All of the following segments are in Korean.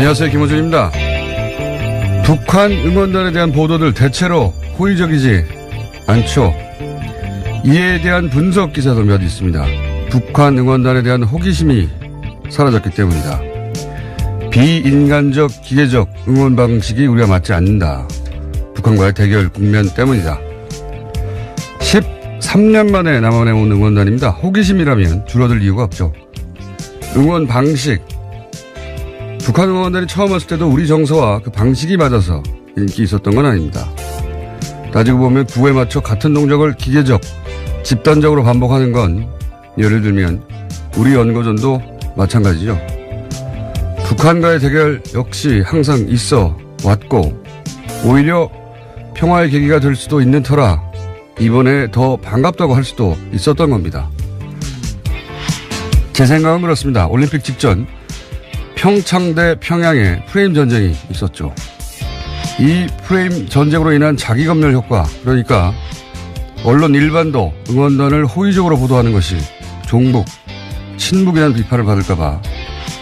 안녕하세요. 김호준입니다. 북한 응원단에 대한 보도들 대체로 호의적이지 않죠. 이에 대한 분석 기사도 몇 있습니다. 북한 응원단에 대한 호기심이 사라졌기 때문이다. 비인간적 기계적 응원 방식이 우리와 맞지 않는다. 북한과의 대결 국면 때문이다. 13년 만에 남한에 온 응원단입니다. 호기심이라면 줄어들 이유가 없죠. 응원 방식. 북한 응원단이 처음 왔을 때도 우리 정서와 그 방식이 맞아서 인기 있었던 건 아닙니다. 따지고 보면 구호에 맞춰 같은 동작을 기계적, 집단적으로 반복하는 건 예를 들면 우리 연고전도 마찬가지죠. 북한과의 대결 역시 항상 있어 왔고 오히려 평화의 계기가 될 수도 있는 터라 이번에 더 반갑다고 할 수도 있었던 겁니다. 제 생각은 그렇습니다. 올림픽 직전 평창 대 평양에 프레임 전쟁이 있었죠. 이 프레임 전쟁으로 인한 자기검열 효과, 그러니까 언론 일반도 응원단을 호의적으로 보도하는 것이 종북, 친북이라는 비판을 받을까 봐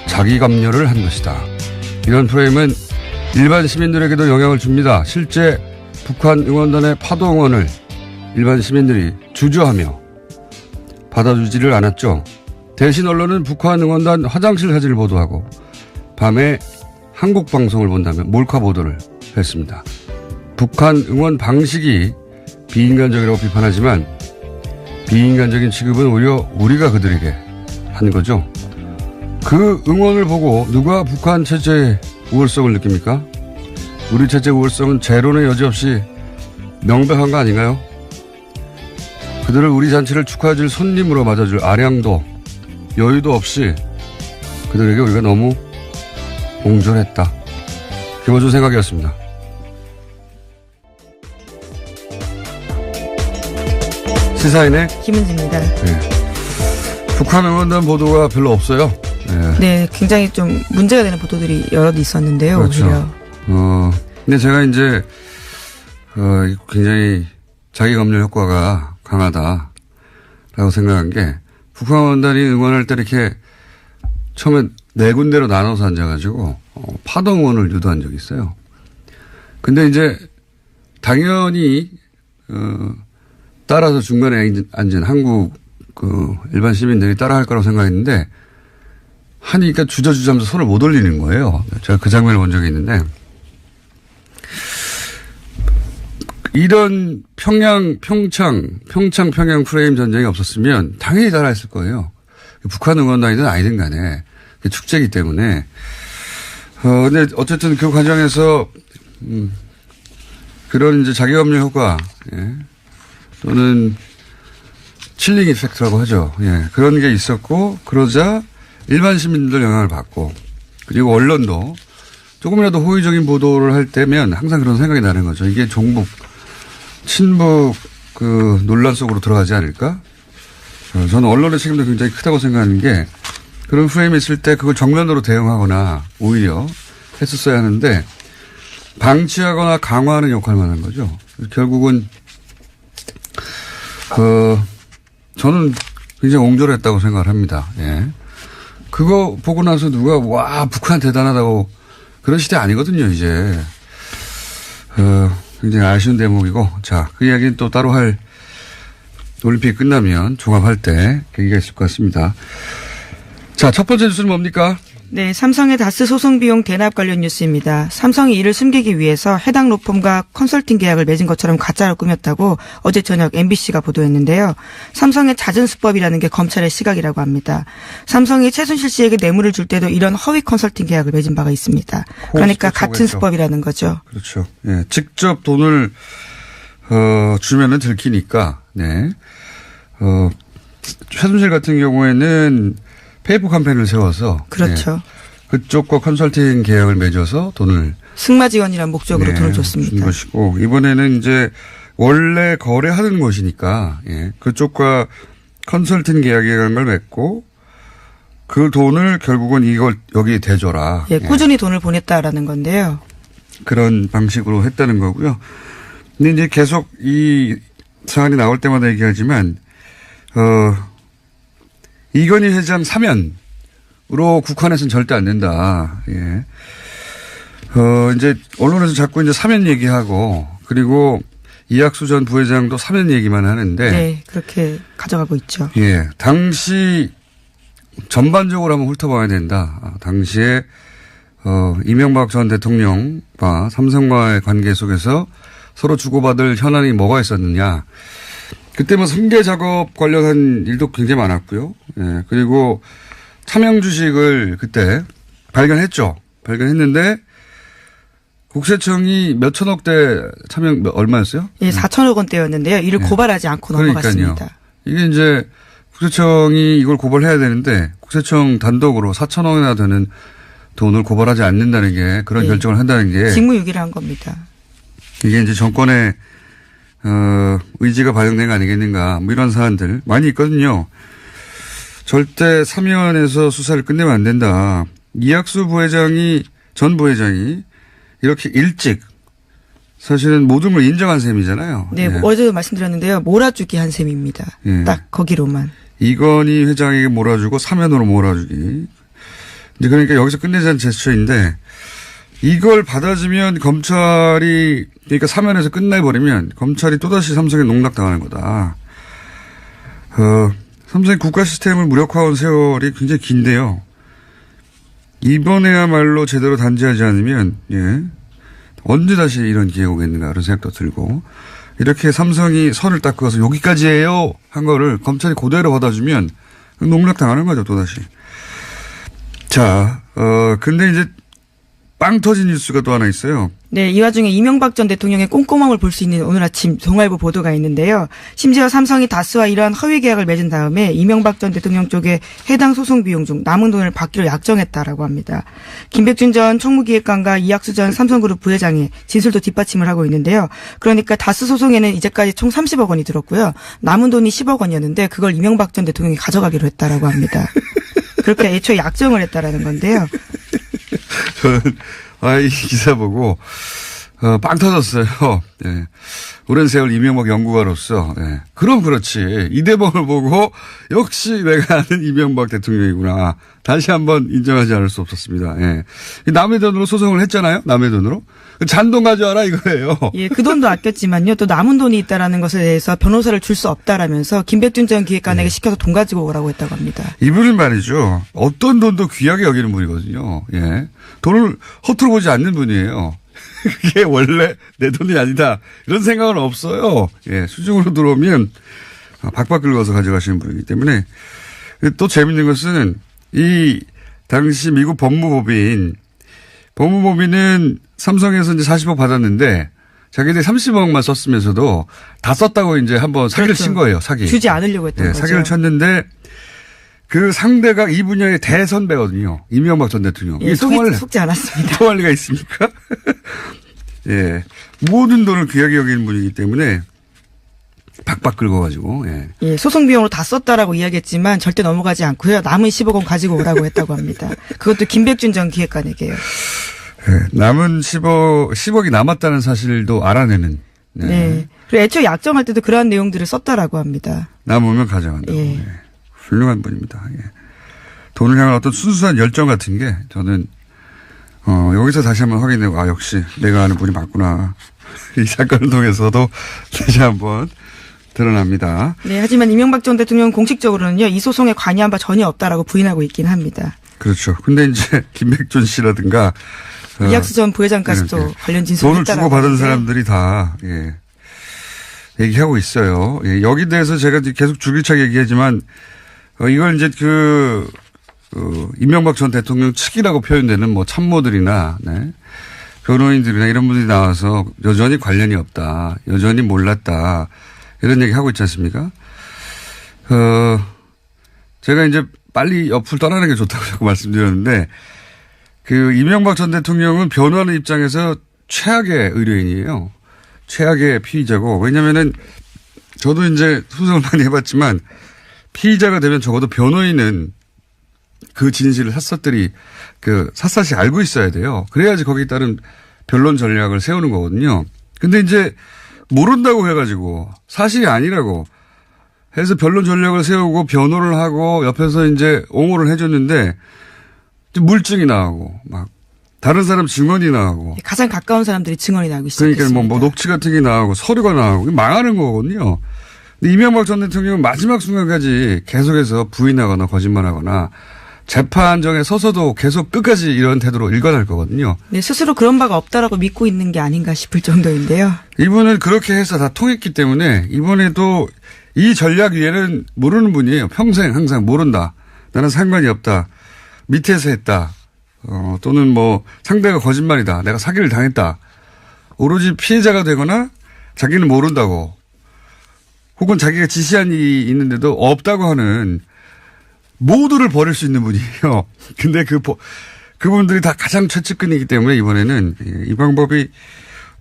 자기검열을 한 것이다. 이런 프레임은 일반 시민들에게도 영향을 줍니다. 실제 북한 응원단의 파도 응원을 일반 시민들이 주저하며 받아주지를 않았죠. 대신 언론은 북한 응원단 화장실 사진을 보도하고 밤에 한국 방송을 본다면 몰카 보도를 했습니다. 북한 응원 방식이 비인간적이라고 비판하지만 비인간적인 취급은 오히려 우리가 그들에게 한 거죠. 그 응원을 보고 누가 북한 체제의 우월성을 느낍니까? 우리 체제 우월성은 제로는 여지없이 명백한 거 아닌가요? 그들을 우리 잔치를 축하해줄 손님으로 맞아줄 아량도 여유도 없이 그들에게 우리가 너무 옹졸했다. 김호준 생각이었습니다. 시사인의 김은지입니다. 네. 북한 응원단 보도가 별로 없어요. 네. 네, 굉장히 좀 문제가 되는 보도들이 여럿 있었는데요. 그렇죠. 오히려. 근데 제가 이제 굉장히 자기검열 효과가 강하다라고 생각한 게 북한 응원단이 응원할 때 이렇게 처음엔 네 군데로 나눠서 앉아가지고 파동 응원을 유도한 적이 있어요. 근데 이제 당연히 따라서 중간에 앉은 한국 일반 시민들이 따라할 거라고 생각했는데 하니까 주저주저하면서 손을 못 올리는 거예요. 제가 그 장면을 본 적이 있는데 이런 평창 평양 프레임 전쟁이 없었으면 당연히 따라했을 거예요. 북한 응원단이든 아니든 간에 축제이기 때문에. 근데 어쨌든 그 과정에서 그런 이제 자기검열 효과, 예. 또는 칠링 이펙트라고 하죠. 예. 그런 게 있었고 그러자 일반 시민들 영향을 받고 그리고 언론도 조금이라도 호의적인 보도를 할 때면 항상 그런 생각이 나는 거죠. 이게 종북, 친북 그 논란 속으로 들어가지 않을까? 저는 언론의 책임도 굉장히 크다고 생각하는 게 그런 프레임이 있을 때 그걸 정면으로 대응하거나 오히려 했었어야 하는데 방치하거나 강화하는 역할만 하는 거죠. 결국은 저는 굉장히 옹졸했다고 생각을 합니다. 예. 그거 보고 나서 누가 와 북한 대단하다고 그런 시대 아니거든요 이제. 굉장히 아쉬운 대목이고 자 그 이야기는 또 따로 할 올림픽 끝나면 종합할 때 계기가 있을 것 같습니다. 자, 첫 번째 뉴스는 뭡니까? 네, 삼성의 다스 소송 비용 대납 관련 뉴스입니다. 삼성이 이를 숨기기 위해서 해당 로펌과 컨설팅 계약을 맺은 것처럼 가짜로 꾸몄다고 어제 저녁 MBC가 보도했는데요. 삼성의 잦은 수법이라는 게 검찰의 시각이라고 합니다. 삼성이 최순실 씨에게 뇌물을 줄 때도 이런 허위 컨설팅 계약을 맺은 바가 있습니다. 그러니까 같은 수법이라는 거죠. 그렇죠. 예, 직접 돈을 주면은 들키니까. 네. 최순실 같은 경우에는 페이퍼 캠페인을 세워서 그렇죠. 네. 그쪽과 컨설팅 계약을 맺어서 돈을 승마 지원이라는 목적으로 네, 돈을 줬습니다. 준 것이고 이번에는 이제 원래 거래하는 것이니까 예. 그쪽과 컨설팅 계약이라는 걸 맺고 그 돈을 결국은 이걸 여기에 대줘라. 예, 꾸준히 돈을 보냈다라는 건데요. 그런 방식으로 했다는 거고요. 근데 이제 계속 이 사안이 나올 때마다 얘기하지만 이건희 회장 사면으로 국한해서는 절대 안 된다. 예. 이제 언론에서 자꾸 이제 사면 얘기하고 그리고 이학수 전 부회장도 사면 얘기만 하는데. 네, 그렇게 가져가고 있죠. 예. 당시 전반적으로 한번 훑어봐야 된다. 당시에 이명박 전 대통령과 삼성과의 관계 속에서 서로 주고받을 현안이 뭐가 있었느냐. 그때 뭐 승계 작업 관련한 일도 굉장히 많았고요. 예. 그리고 차명 주식을 그때 발견했죠. 발견했는데 국세청이 몇 천억대 차명 얼마였어요? 예, 4천억 원대였는데요. 이를 고발하지 않고 넘어갔습니다. 이게 이제 국세청이 이걸 고발해야 되는데 국세청 단독으로 4천억이나 되는 돈을 고발하지 않는다는 게 그런 결정을 한다는 게 직무유기를 한 겁니다. 이게 이제 정권의 의지가 반영된 거 아니겠는가 뭐 이런 사안들 많이 있거든요. 절대 사면에서 수사를 끝내면 안 된다. 이학수 전 부회장이 이렇게 일찍 사실은 모든 걸 인정한 셈이잖아요. 네, 예. 어제도 말씀드렸는데요. 몰아주기 한 셈입니다. 예. 딱 거기로만. 이건희 회장에게 몰아주고 사면으로 몰아주기. 이제 그러니까 여기서 끝내자는 제스처인데 이걸 받아주면 검찰이 그러니까 사면에서 끝내버리면 검찰이 또다시 삼성에 농락당하는 거다. 삼성이 국가 시스템을 무력화한 세월이 굉장히 긴데요. 이번에야말로 제대로 단죄하지 않으면 예. 언제 다시 이런 기회가 오겠는가 그런 생각도 들고 이렇게 삼성이 선을 딱 그어서 여기까지예요 한 거를 검찰이 그대로 받아주면 농락당하는 거죠 또다시. 자, 근데 이제 빵 터진 뉴스가 또 하나 있어요. 네, 이 와중에 이명박 전 대통령의 꼼꼼함을 볼 수 있는 오늘 아침 동아일보 보도가 있는데요. 심지어 삼성이 다스와 이러한 허위 계약을 맺은 다음에 이명박 전 대통령 쪽에 해당 소송 비용 중 남은 돈을 받기로 약정했다라고 합니다. 김백준 전 총무기획관과 이학수 전 삼성그룹 부회장의 진술도 뒷받침을 하고 있는데요. 그러니까 다스 소송에는 이제까지 총 30억 원이 들었고요. 남은 돈이 10억 원이었는데 그걸 이명박 전 대통령이 가져가기로 했다라고 합니다. 그렇게 애초에 약정을 했다라는 건데요. 저는 이 기사 보고 빵 터졌어요. 예. 오랜 세월 이명박 연구가로서 그럼 그렇지. 이 대본을 보고 역시 내가 아는 이명박 대통령이구나. 다시 한번 인정하지 않을 수 없었습니다. 예. 남의 돈으로 소송을 했잖아요. 남의 돈으로. 잔돈 가져와라 이거예요. 예, 그 돈도 아꼈지만요. 또 남은 돈이 있다라는 것에 대해서 변호사를 줄 수 없다라면서 김백준 전 기획관에게 시켜서 돈 가지고 오라고 했다고 합니다. 이분은 말이죠. 어떤 돈도 귀하게 여기는 분이거든요. 예. 돈을 허투루 보지 않는 분이에요. 그게 원래 내 돈이 아니다. 이런 생각은 없어요. 예. 수중으로 들어오면 박박 긁어서 가져가시는 분이기 때문에 또 재밌는 것은 이 당시 미국 법무법인은 삼성에서 이제 40억 받았는데 자기들이 30억만 썼으면서도 다 썼다고 이제 한번 사기를 친 거예요. 사기. 주지 않으려고 했던 거죠. 사기를 쳤는데 그 상대가 이 분야의 대선배거든요. 이명박 전 대통령. 예, 속지 않았습니다. 통할 리가 있습니까? 예. 모든 돈을 귀하게 여기는 분이기 때문에 박박 긁어가지고. 예, 소송 비용으로 다 썼다라고 이야기했지만 절대 넘어가지 않고요. 남은 10억 원 가지고 오라고 했다고 합니다. 그것도 김백준 전 기획관에게요. 남은 10억이 남았다는 사실도 알아내는. 네. 그리고 애초에 약정할 때도 그러한 내용들을 썼다라고 합니다. 남으면 가져간다고. 예. 훌륭한 분입니다. 예. 돈을 향한 어떤 순수한 열정 같은 게 저는 여기서 다시 한번 확인되고 역시 내가 아는 분이 맞구나. 이 사건을 통해서도 다시 한번 드러납니다. 네. 하지만 이명박 전 대통령은 공식적으로는요. 이 소송에 관여한 바 전혀 없다라고 부인하고 있긴 합니다. 그렇죠. 근데 이제 김백준 씨라든가 이학수 전 부회장까지도 관련 진술을 돈을 했다라고 주고받은 하는데요. 사람들이 다 얘기하고 있어요. 예, 여기 대해서 제가 계속 줄기차게 얘기하지만 이걸 이제 이명박 전 대통령 측이라고 표현되는 뭐 참모들이나 변호인들이나 이런 분들이 나와서 여전히 관련이 없다. 여전히 몰랐다. 이런 얘기 하고 있지 않습니까? 제가 이제 빨리 옆을 떠나는 게 좋다고 자꾸 말씀드렸는데 이명박 전 대통령은 변호하는 입장에서 최악의 의뢰인이에요. 최악의 피의자고 왜냐면은 저도 이제 소송을 많이 해봤지만 피의자가 되면 적어도 변호인은 그 진실을 샅샅이 샅샅이 알고 있어야 돼요. 그래야지 거기에 따른 변론 전략을 세우는 거거든요. 근데 이제 모른다고 해가지고 사실이 아니라고 해서 변론 전략을 세우고 변호를 하고 옆에서 이제 옹호를 해줬는데 물증이 나오고 막 다른 사람 증언이 나오고. 가장 가까운 사람들이 증언이 나오기 시작했습니다. 그러니까 뭐 녹취 같은 게 나오고 서류가 나오고 망하는 거거든요. 근데 이명박 전 대통령은 마지막 순간까지 계속해서 부인하거나 거짓말하거나 재판정에 서서도 계속 끝까지 이런 태도로 일관할 거거든요. 네, 스스로 그런 바가 없다라고 믿고 있는 게 아닌가 싶을 정도인데요. 이분은 그렇게 해서 다 통했기 때문에 이번에도 이 전략 위에는 모르는 분이에요. 평생 항상 모른다. 나는 상관이 없다. 밑에서 했다. 또는 뭐 상대가 거짓말이다. 내가 사기를 당했다. 오로지 피해자가 되거나 자기는 모른다고 혹은 자기가 지시한 일이 있는데도 없다고 하는 모두를 버릴 수 있는 분이에요. 근데 그분들이 다 가장 최측근이기 때문에 이번에는 이 방법이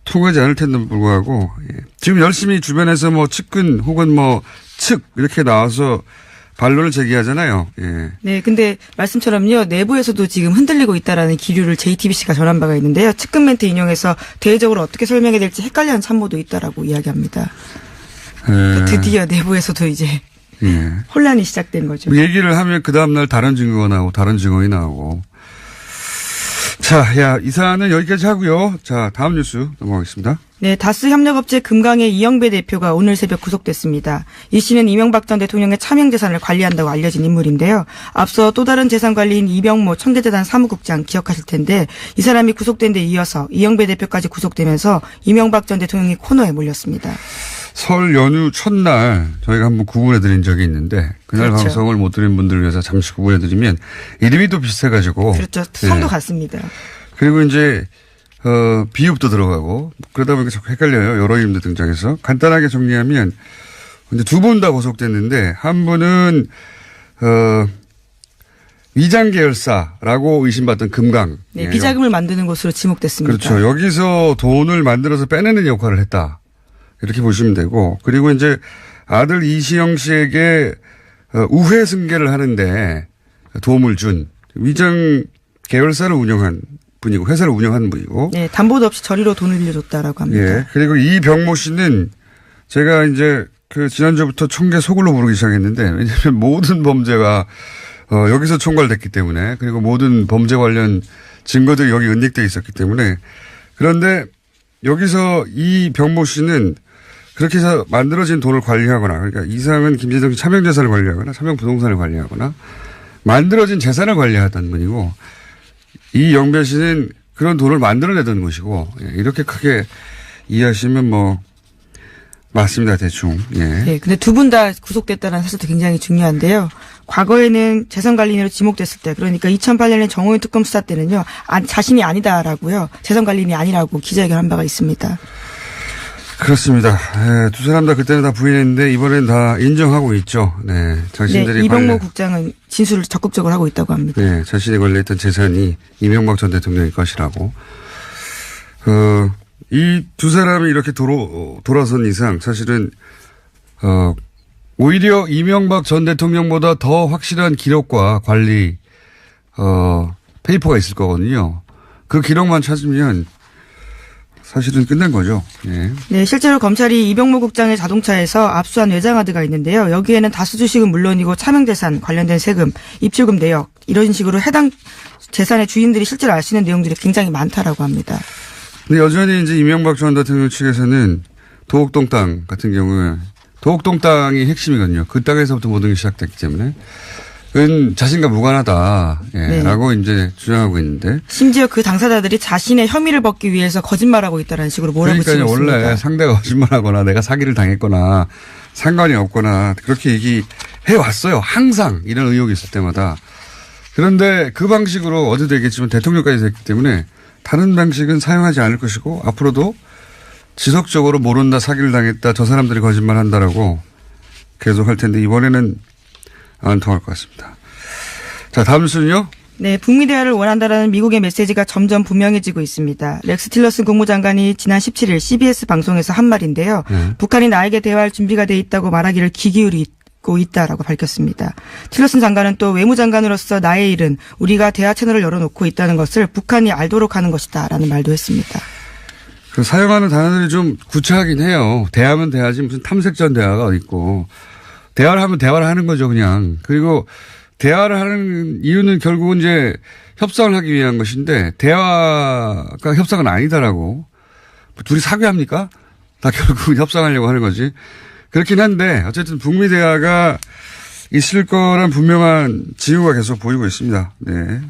통하지 않을 텐데도 불구하고 지금 열심히 주변에서 뭐 측근 혹은 뭐 측 이렇게 나와서 반론을 제기하잖아요. 예. 네, 근데 말씀처럼요. 내부에서도 지금 흔들리고 있다라는 기류를 JTBC가 전한 바가 있는데요. 측근 멘트 인용해서 대외적으로 어떻게 설명해야 될지 헷갈려하는 참모도 있다라고 이야기합니다. 그러니까 드디어 내부에서도 이제 혼란이 시작된 거죠. 얘기를 하면 그 다음날 다른 증거가 나오고 다른 증언이 나오고. 자, 이 사안은 여기까지 하고요. 자, 다음 뉴스 넘어가겠습니다. 네, 다스 협력업체 금강의 이영배 대표가 오늘 새벽 구속됐습니다. 이 씨는 이명박 전 대통령의 차명재산을 관리한다고 알려진 인물인데요. 앞서 또 다른 재산관리인 이병모 청계재단 사무국장 기억하실 텐데 이 사람이 구속된 데 이어서 이영배 대표까지 구속되면서 이명박 전 대통령이 코너에 몰렸습니다. 설 연휴 첫날 저희가 한번 구분해드린 적이 있는데 그날 그렇죠. 방송을 못 들은 분들을 위해서 잠시 구분해드리면 이름이 또 비슷해가지고. 그렇죠. 성도 같습니다. 그리고 이제 비읍도 들어가고 그러다 보니까 자꾸 헷갈려요. 여러 이름도 등장해서. 간단하게 정리하면 근데 두 분 다 구속됐는데 한 분은 위장 계열사라고 의심받던 금강. 네, 비자금을 만드는 곳으로 지목됐습니다. 그렇죠. 여기서 돈을 만들어서 빼내는 역할을 했다. 이렇게 보시면 되고 그리고 이제 아들 이시영 씨에게 우회 승계를 하는데 도움을 준 위장 계열사를 운영한 분이고 회사를 운영하는 분이고. 네, 담보도 없이 저리로 돈을 빌려줬다라고 합니다. 예. 그리고 이병모 씨는 제가 이제 지난주부터 총계 소굴로 부르기 시작했는데 왜냐하면 모든 범죄가 여기서 총괄됐기 때문에 그리고 모든 범죄 관련 증거들이 여기 은닉되어 있었기 때문에 그런데 여기서 이병모 씨는 그렇게 해서 만들어진 돈을 관리하거나 그러니까 이상은 김재정 씨 차명재산을 관리하거나 차명부동산을 관리하거나 만들어진 재산을 관리하던 분이고 이 영배 씨는 그런 돈을 만들어내던 것이고 이렇게 크게 이해하시면 뭐 맞습니다. 대충. 예. 네, 근데 두 분 다 구속됐다는 사실도 굉장히 중요한데요. 과거에는 재산관리인으로 지목됐을 때 그러니까 2008년에 정호윤 특검 수사 때는요. 자신이 아니다라고요. 재산관리인이 아니라고 기자회견한 바가 있습니다. 그렇습니다. 네, 두 사람 다 그때는 다 부인했는데 이번엔 다 인정하고 있죠. 네, 자신들이 네, 이병모 국장은 진술을 적극적으로 하고 있다고 합니다. 네, 자신이 관리했던 재산이 이명박 전 대통령의 것이라고. 이 두 사람이 이렇게 돌아선 이상 사실은 오히려 이명박 전 대통령보다 더 확실한 기록과 관리 페이퍼가 있을 거거든요. 그 기록만 찾으면 사실은 끝난 거죠. 예. 네, 실제로 검찰이 이병모 국장의 자동차에서 압수한 외장하드가 있는데요. 여기에는 다수 주식은 물론이고 차명재산 관련된 세금, 입출금 내역 이런 식으로 해당 재산의 주인들이 실제로 알 수 있는 내용들이 굉장히 많다라고 합니다. 근데 여전히 이제 이명박 전 대통령 측에서는 도곡동 땅 같은 경우에 도곡동 땅이 핵심이거든요. 그 땅에서부터 모든 게 시작됐기 때문에. 그건 자신과 무관하다. 예, 네. 라고 이제 주장하고 있는데. 심지어 그 당사자들이 자신의 혐의를 벗기 위해서 거짓말하고 있다는 식으로 몰아붙이고 있습니다. 그러니까 원래 상대가 거짓말하거나 내가 사기를 당했거나 상관이 없거나 그렇게 얘기해 왔어요. 항상 이런 의혹이 있을 때마다. 그런데 그 방식으로 어제도 얘기했지만 대통령까지 됐기 때문에 다른 방식은 사용하지 않을 것이고 앞으로도 지속적으로 모른다, 사기를 당했다, 저 사람들이 거짓말한다라고 계속 할 텐데 이번에는 안 통할 것 같습니다. 자, 다음 순요. 네, 북미 대화를 원한다라는 미국의 메시지가 점점 분명해지고 있습니다. 렉스 틸러슨 국무장관이 지난 17일 CBS 방송에서 한 말인데요. 북한이 나에게 대화할 준비가 돼 있다고 말하기를 귀 기울이고 있다라고 밝혔습니다. 틸러슨 장관은 또 외무장관으로서 나의 일은 우리가 대화 채널을 열어놓고 있다는 것을 북한이 알도록 하는 것이다라는 말도 했습니다. 그 사용하는 단어들이 좀 구차하긴 해요. 대화면 대화지 무슨 탐색전 대화가 어디 있고. 대화를 하면 대화를 하는 거죠, 그냥. 그리고 대화를 하는 이유는 결국은 이제 협상을 하기 위한 것인데 대화가 협상은 아니다라고 둘이 사귀합니까? 다 결국은 협상하려고 하는 거지. 그렇긴 한데 어쨌든 북미 대화가 있을 거란 분명한 징후가 계속 보이고 있습니다. 네.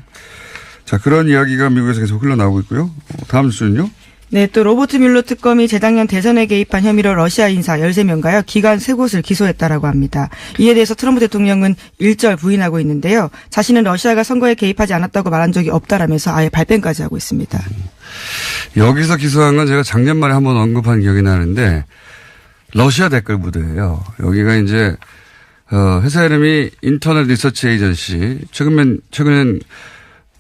자, 그런 이야기가 미국에서 계속 흘러나오고 있고요. 다음 뉴스는요? 네, 또 로버트 뮬러 특검이 재작년 대선에 개입한 혐의로 러시아 인사 13명가요. 기관 3곳을 기소했다라고 합니다. 이에 대해서 트럼프 대통령은 일절 부인하고 있는데요. 자신은 러시아가 선거에 개입하지 않았다고 말한 적이 없다라면서 아예 발뺌까지 하고 있습니다. 여기서 기소한 건 제가 작년 말에 한번 언급한 기억이 나는데 러시아 댓글 부대예요. 여기가 이제 회사 이름이 인터넷 리서치 에이전시. 최근엔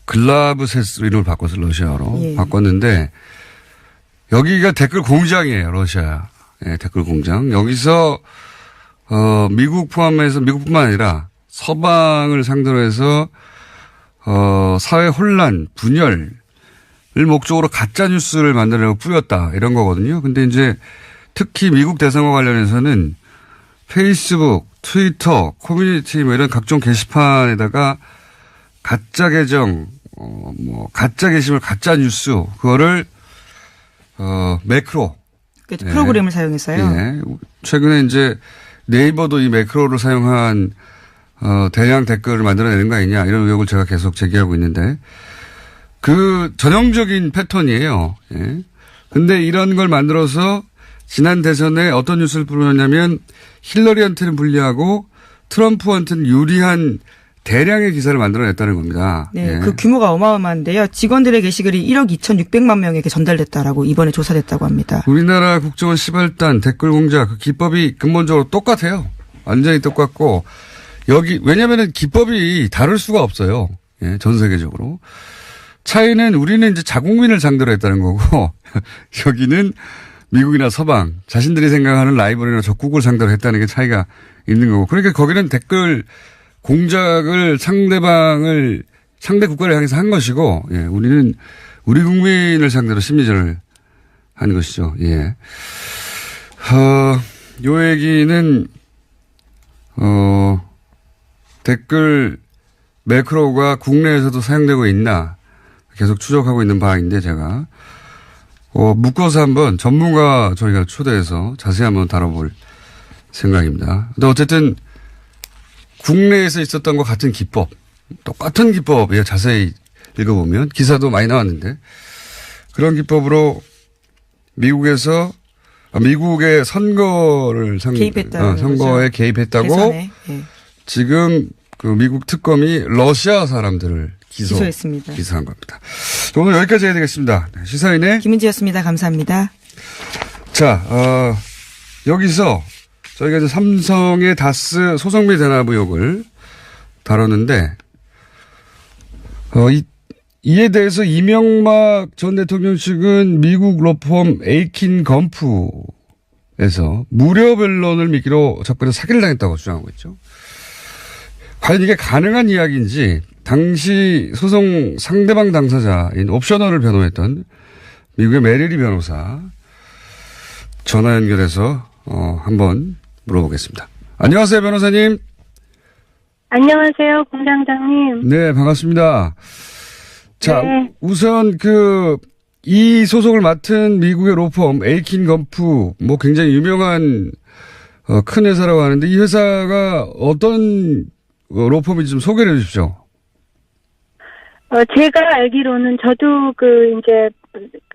글라브세스 이름을 바꿔서 러시아로 예. 바꿨는데 여기가 댓글 공장이에요. 러시아. 예, 댓글 공장. 여기서 미국 포함해서 미국뿐만 아니라 서방을 상대로 해서 사회 혼란, 분열을 목적으로 가짜 뉴스를 만들려고 뿌렸다. 이런 거거든요. 근데 이제 특히 미국 대선과 관련해서는 페이스북, 트위터, 커뮤니티 뭐 이런 각종 게시판에다가 가짜 계정, 가짜 게시물, 가짜 뉴스 그거를 매크로. 그렇죠. 네. 프로그램을 사용했어요. 예. 최근에 이제 네이버도 이 매크로를 사용한 대량 댓글을 만들어내는 거 아니냐 이런 의혹을 제가 계속 제기하고 있는데 그 전형적인 패턴이에요. 예. 근데 이런 걸 만들어서 지난 대선에 어떤 뉴스를 뿌렸냐면 힐러리한테는 불리하고 트럼프한테는 유리한 대량의 기사를 만들어냈다는 겁니다. 네, 예. 그 규모가 어마어마한데요. 직원들의 게시글이 1억 2,600만 명에게 전달됐다라고 이번에 조사됐다고 합니다. 우리나라 국정원 시발단 댓글 공작 그 기법이 근본적으로 똑같아요. 완전히 똑같고 왜냐면은 기법이 다를 수가 없어요. 예, 전 세계적으로. 차이는 우리는 이제 자국민을 상대로 했다는 거고 여기는 미국이나 서방 자신들이 생각하는 라이벌이나 적국을 상대로 했다는 게 차이가 있는 거고. 그러니까 거기는 댓글 공작을 상대 국가를 향해서 한 것이고, 예, 우리는 우리 국민을 상대로 심리전을 한 것이죠. 예. 요 얘기는, 댓글 매크로가 국내에서도 사용되고 있나 계속 추적하고 있는 바인데 제가, 묶어서 한번 전문가 저희가 초대해서 자세히 한번 다뤄볼 생각입니다. 근데 어쨌든 국내에서 있었던 것 같은 기법, 똑같은 기법이에요. 자세히 읽어보면 기사도 많이 나왔는데 그런 기법으로 미국의 선거를 선거에 개입했다고 대선에, 예. 지금 그 미국 특검이 러시아 사람들을 기소했습니다. 기소한 겁니다. 오늘 여기까지 해야 되겠습니다. 시사인의 김은지였습니다. 감사합니다. 자, 여기서 저희가 이제 삼성의 다스 소송비 대납 의혹을 다뤘는데, 이에 대해서 이명박 전 대통령 측은 미국 로펌 에이킨 검프에서 무료 변론을 미끼로 접근해서 사기를 당했다고 주장하고 있죠. 과연 이게 가능한 이야기인지 당시 소송 상대방 당사자인 옵셔널을 변호했던 미국의 메리리 변호사 전화 연결해서 한번 물어보겠습니다. 안녕하세요, 변호사님. 안녕하세요, 공장장님. 네, 반갑습니다. 자, 네. 우선 이 소송을 맡은 미국의 로펌 에이킨 검프, 굉장히 유명한 큰 회사라고 하는데 이 회사가 어떤 로펌인지 좀 소개를 해 주십시오. 제가 알기로는 저도 이제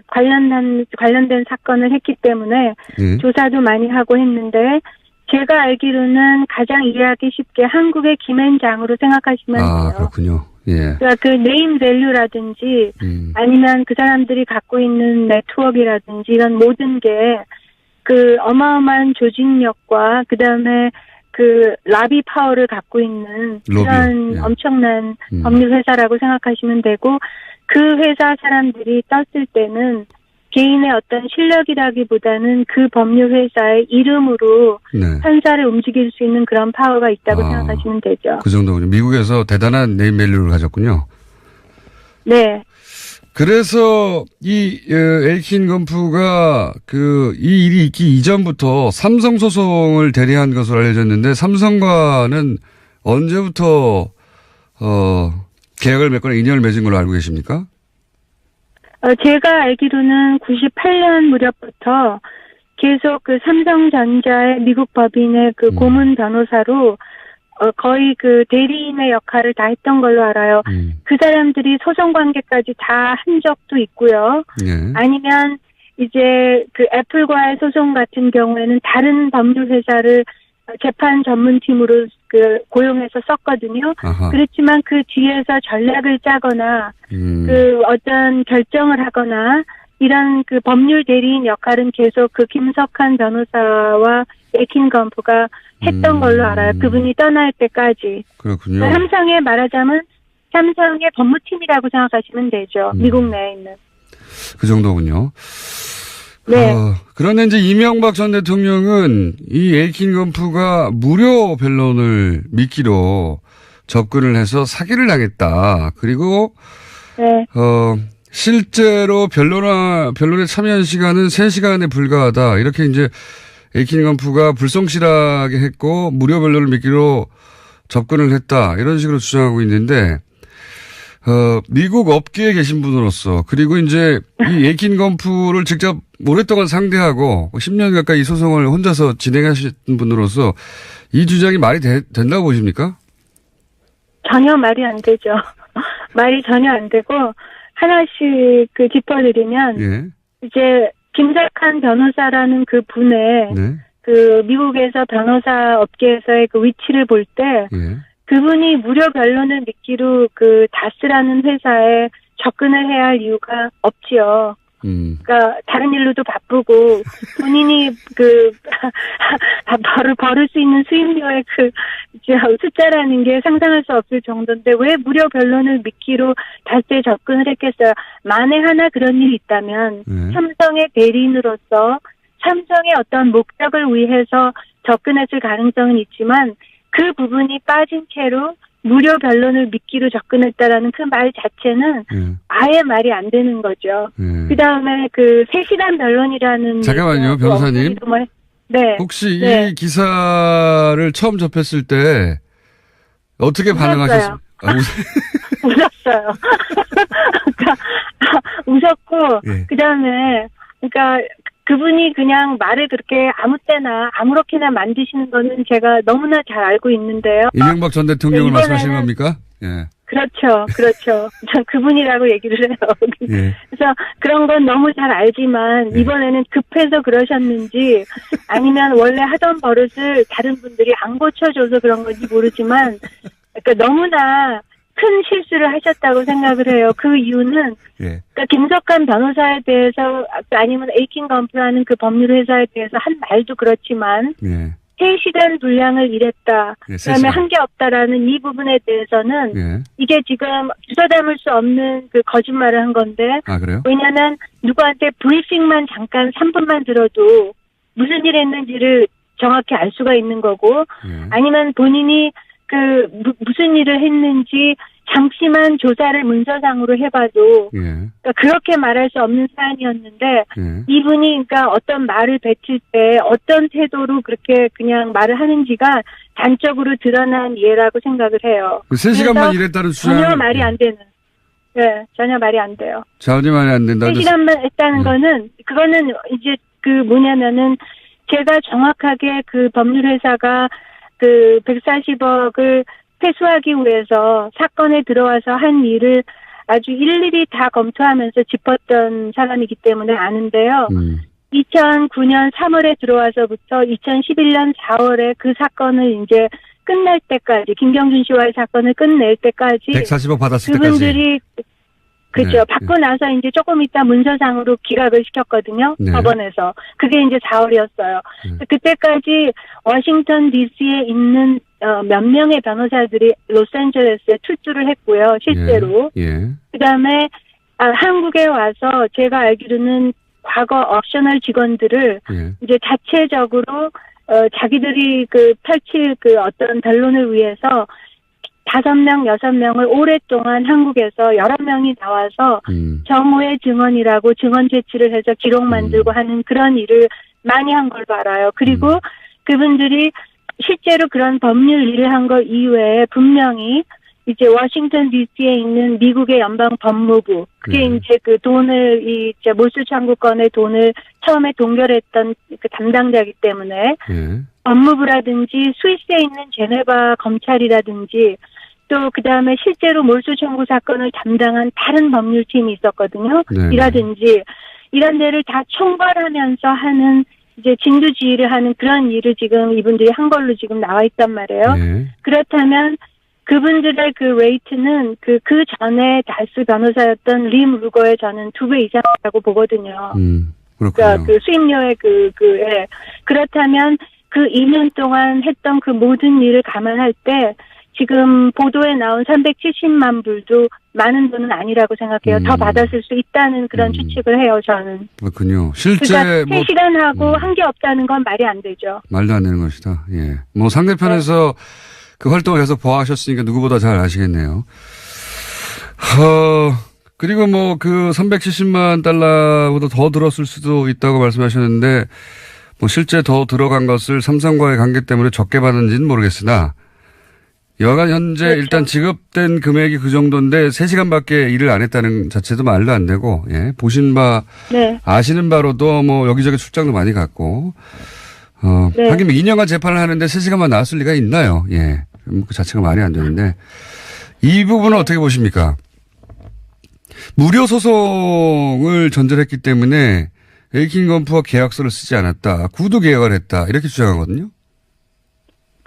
관련된 사건을 했기 때문에 네. 조사도 많이 하고 했는데 제가 알기로는 가장 이해하기 쉽게 한국의 김앤장으로 생각하시면 돼요. 그렇군요. 예. 그러니까 그 네임 밸류라든지 아니면 그 사람들이 갖고 있는 네트워크라든지 이런 모든 게 그 어마어마한 조직력과 그다음에 그 라비 파워를 갖고 있는 그런 예. 엄청난 법률 회사라고 생각하시면 되고 그 회사 사람들이 떴을 때는 개인의 어떤 실력이라기보다는 그 법률 회사의 이름으로 네. 판사를 움직일 수 있는 그런 파워가 있다고 생각하시면 되죠. 그 정도군요. 미국에서 대단한 네임밸류를 가졌군요. 네. 그래서 이 에이킨 검프가 이 일이 있기 이전부터 삼성 소송을 대리한 것으로 알려졌는데 삼성과는 언제부터 계약을 맺거나 인연을 맺은 걸로 알고 계십니까? 제가 알기로는 98년 무렵부터 계속 그 삼성전자의 미국 법인의 그 고문 변호사로 거의 그 대리인의 역할을 다 했던 걸로 알아요. 그 사람들이 소송 관계까지 다 한 적도 있고요. 예. 아니면 이제 그 애플과의 소송 같은 경우에는 다른 법률 회사를 재판 전문팀으로 그 고용해서 썼거든요. 아하. 그렇지만 그 뒤에서 전략을 짜거나 그 어떤 결정을 하거나 이런 그 법률 대리인 역할은 계속 그 김석한 변호사와 에킨 건프가 했던 걸로 알아요. 그분이 떠날 때까지. 그렇군요. 삼성에 말하자면 삼성의 법무팀이라고 생각하시면 되죠. 미국 내에 있는. 그 정도군요. 네. 그런데 이제 이명박 전 대통령은 이 에이킨 건프가 무료 변론을 미끼로 접근을 해서 사기를 당했다. 그리고 네. 실제로 변론에 참여한 시간은 3시간에 불과하다. 이렇게 이제 에이킨 건프가 불성실하게 했고 무료 변론을 미끼로 접근을 했다. 이런 식으로 주장하고 있는데 미국 업계에 계신 분으로서 그리고 이제 이 에이킨 건프를 직접 오랫동안 상대하고 10년 가까이 이 소송을 혼자서 진행하신 분으로서 이 주장이 말이 된다고 보십니까? 전혀 말이 안 되죠. 말이 전혀 안 되고 하나씩 그 짚어드리면 예. 이제 김석한 변호사라는 그 분의 네. 그 미국에서 변호사 업계에서의 그 위치를 볼 때 예. 그분이 무료 변론을 미끼로 그 다스라는 회사에 접근을 해야 할 이유가 없지요. 그러니까 다른 일로도 바쁘고 본인이 그 벌을 수 있는 수입료의 그 숫자라는 게 상상할 수 없을 정도인데 왜 무료 변론을 미끼로 다스에 접근을 했겠어요. 만에 하나 그런 일이 있다면 삼성의 대리인으로서 삼성의 어떤 목적을 위해서 접근했을 가능성은 있지만 그 부분이 빠진 채로 무료 변론을 미끼로 접근했다라는 그 말 자체는 아예 말이 안 되는 거죠. 그 다음에 그 3시간 변론이라는. 잠깐만요, 변호사님. 네. 혹시 네. 이 기사를 처음 접했을 때 어떻게 반응하셨어요? 웃었어요. 그러니까 웃었고, 예. 그 다음에, 그러니까 그분이 그냥 말을 그렇게 아무 때나 아무렇게나 만드시는 거는 제가 너무나 잘 알고 있는데요. 이명박 전 대통령을 말씀하시는 겁니까? 예. 그렇죠. 전 그분이라고 얘기를 해요. 예. 그래서 그런 건 너무 잘 알지만 이번에는 급해서 그러셨는지 아니면 원래 하던 버릇을 다른 분들이 안 고쳐줘서 그런 건지 모르지만 그러니까 너무나 큰 실수를 하셨다고 생각을 해요. 그 이유는 예. 그러니까 김석한 변호사에 대해서 아니면 에이킨 건프라는 그 법률 회사에 대해서 한 말도 그렇지만 예. 3시간 분량을 일했다. 예, 그다음에 한 게 없다라는 이 부분에 대해서는 예. 이게 지금 주워 담을 수 없는 그 거짓말을 한 건데. 아, 그래요? 왜냐하면 누구한테 브리핑만 잠깐 3분만 들어도 무슨 일 했는지를 정확히 알 수가 있는 거고 예. 아니면 본인이 그 무슨 일을 했는지 잠시만 조사를 문서상으로 해봐도 예. 그러니까 그렇게 말할 수 없는 사안이었는데 예. 이분이 그러니까 어떤 말을 뱉을 때 어떤 태도로 그렇게 그냥 말을 하는지가 단적으로 드러난 예라고 생각을 해요. 3시간만 일했다는 주장. 전혀 말이 안 되는. 네, 전혀 말이 안 돼요. 전혀 말이 안 된다. 3시간만 했다는 거는 그거는 이제 그 뭐냐면은 제가 정확하게 그 법률회사가 그 140억을 회수하기 위해서 사건에 들어와서 한 일을 아주 일일이 다 검토하면서 짚었던 사람이기 때문에 아는데요. 2009년 3월에 들어와서부터 2011년 4월에 그 사건을 이제 끝낼 때까지 김경준 씨와의 사건을 끝낼 때까지 140억 받았을 그분들이 때까지. 그죠. 네. 받고 나서 이제 조금 있다 문서상으로 기각을 시켰거든요. 네. 법원에서. 그게 이제 4월이었어요. 그때까지 워싱턴 DC에 있는 몇 명의 변호사들이 로스앤젤레스에 출두를 했고요. 실제로. 예. 그다음에 한국에 와서 제가 알기로는 과거 옵셔널 직원들을 예. 이제 자체적으로 자기들이 그 펼칠 그 어떤 변론을 위해서 5명, 6명을 오랫동안 한국에서 11명이 나와서 정오의 증언이라고 증언 제출을 해서 기록 만들고 하는 그런 일을 많이 한 걸로 알아요. 그리고 그분들이 실제로 그런 법률 일을 한 것 이외에 분명히 이제 워싱턴 DC에 있는 미국의 연방 법무부, 그게 이제 그 돈을 이제 몰수 청구권의 돈을 처음에 동결했던 그 담당자이기 때문에 법무부라든지 스위스에 있는 제네바 검찰이라든지 또 그다음에 실제로 몰수 청구 사건을 담당한 다른 법률팀이 있었거든요. 이라든지 이런 데를 다 총괄하면서 하는 이제 진두지휘를 하는 그런 일을 지금 이분들이 한 걸로 지금 나와 있단 말이에요. 그렇다면 그분들의 그 레이트는 그 전에 다스 변호사였던 림 루거의 저는 2배 이상이라고 보거든요. 그러니까 그 수임료의 예. 그렇다면 그 2년 동안 했던 그 모든 일을 감안할 때 지금 보도에 나온 370만 불도 많은 돈은 아니라고 생각해요. 더 받았을 수 있다는 그런 추측을 해요, 저는. 그렇군요. 실제 그러니까 3시간하고 한 게 없다는 건 말이 안 되죠. 말도 안 되는 것이다. 예. 뭐 상대편에서 그 활동을 계속 보아하셨으니까 누구보다 잘 아시겠네요. 그리고 뭐 그 370만 달러보다 더 들었을 수도 있다고 말씀하셨는데 뭐 실제 더 들어간 것을 삼성과의 관계 때문에 적게 받은지는 모르겠으나 여간 현재 그렇죠. 일단 지급된 금액이 그 정도인데 3시간밖에 일을 안 했다는 자체도 말도 안 되고, 예. 보신 바, 아시는 바로도 뭐 여기저기 출장도 많이 갔고, 하긴 2년간 재판을 하는데 3시간만 나왔을 리가 있나요? 예. 그 자체가 말이 안 되는데. 이 부분은 어떻게 보십니까? 무료 소송을 전제했기 때문에 에이킨 건프와 계약서를 쓰지 않았다. 구두 계약을 했다. 이렇게 주장하거든요.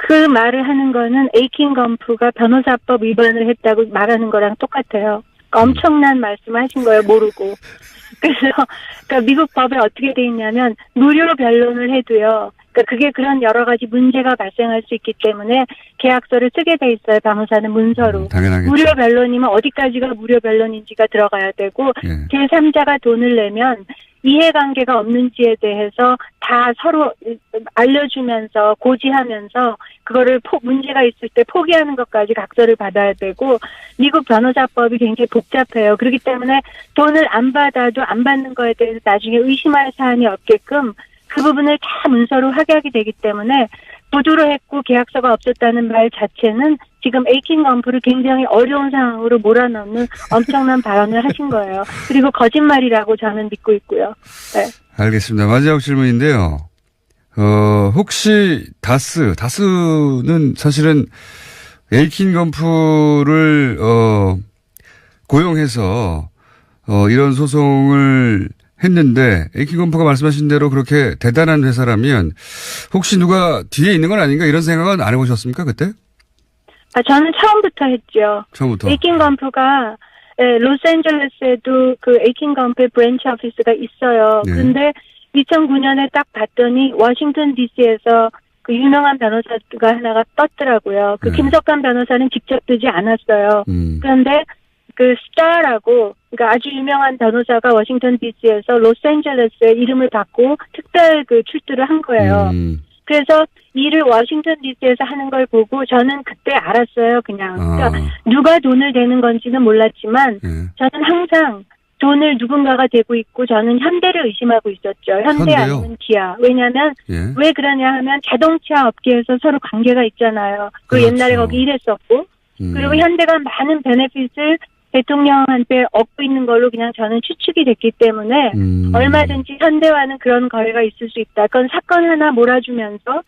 그 말을 하는 거는 에이킨 건프가 변호사법 위반을 했다고 말하는 거랑 똑같아요. 그러니까 엄청난 말씀을 하신 거예요. 모르고. 그래서 그러니까 미국 법에 어떻게 돼 있냐면 무료 변론을 해도요. 그러니까 그게 그런 여러 가지 문제가 발생할 수 있기 때문에 계약서를 쓰게 돼 있어요. 변호사는 문서로. 당연하겠죠. 무료 변론이면 어디까지가 무료 변론인지가 들어가야 되고 제3자가 돈을 내면 이해관계가 없는지에 대해서 다 서로 알려주면서 고지하면서 그거를 문제가 있을 때 포기하는 것까지 각서를 받아야 되고 미국 변호사법이 굉장히 복잡해요. 그렇기 때문에 돈을 안 받아도 안 받는 거에 대해서 나중에 의심할 사안이 없게끔 그 부분을 다 문서로 확약이 되기 때문에 부두로 했고 계약서가 없었다는 말 자체는 지금 에이킨 건프를 굉장히 어려운 상황으로 몰아넣는 엄청난 발언을 하신 거예요. 그리고 거짓말이라고 저는 믿고 있고요. 네. 알겠습니다. 마지막 질문인데요. 혹시 다스는 사실은 에이킨 건프를 고용해서 이런 소송을 했는데 에이킨 건프가 말씀하신 대로 그렇게 대단한 회사라면 혹시 누가 뒤에 있는 건 아닌가 이런 생각은 안 해보셨습니까 그때? 저는 처음부터 했죠. 처음부터. 에이킨 건프가 로스앤젤레스에도 그 에이킨 건프의 브랜치 오피스가 있어요. 그런데 2009년에 딱 봤더니 워싱턴 DC에서 그 유명한 변호사가 하나가 떴더라고요. 그 김석환 변호사는 직접 뜨지 않았어요. 그런데 그 스타라고 그러니까 아주 유명한 변호사가 워싱턴 DC에서 로스앤젤레스에 이름을 받고 특별 그 출두를 한 거예요. 그래서 일을 워싱턴 DC에서 하는 걸 보고 저는 그때 알았어요. 그냥 그러니까 누가 돈을 대는 건지는 몰랐지만 저는 항상 돈을 누군가가 대고 있고 저는 현대를 의심하고 있었죠. 현대 아니면 기아. 왜냐하면 왜 그러냐 하면 자동차 업계에서 서로 관계가 있잖아요. 그리고 그렇죠. 옛날에 거기 일했었고 그리고 현대가 많은 베네핏을 대통령한테 얻고 있는 걸로 그냥 저는 추측이 됐기 때문에 얼마든지 현대와는 그런 거래가 있을 수 있다. 그건 사건 하나 몰아주면서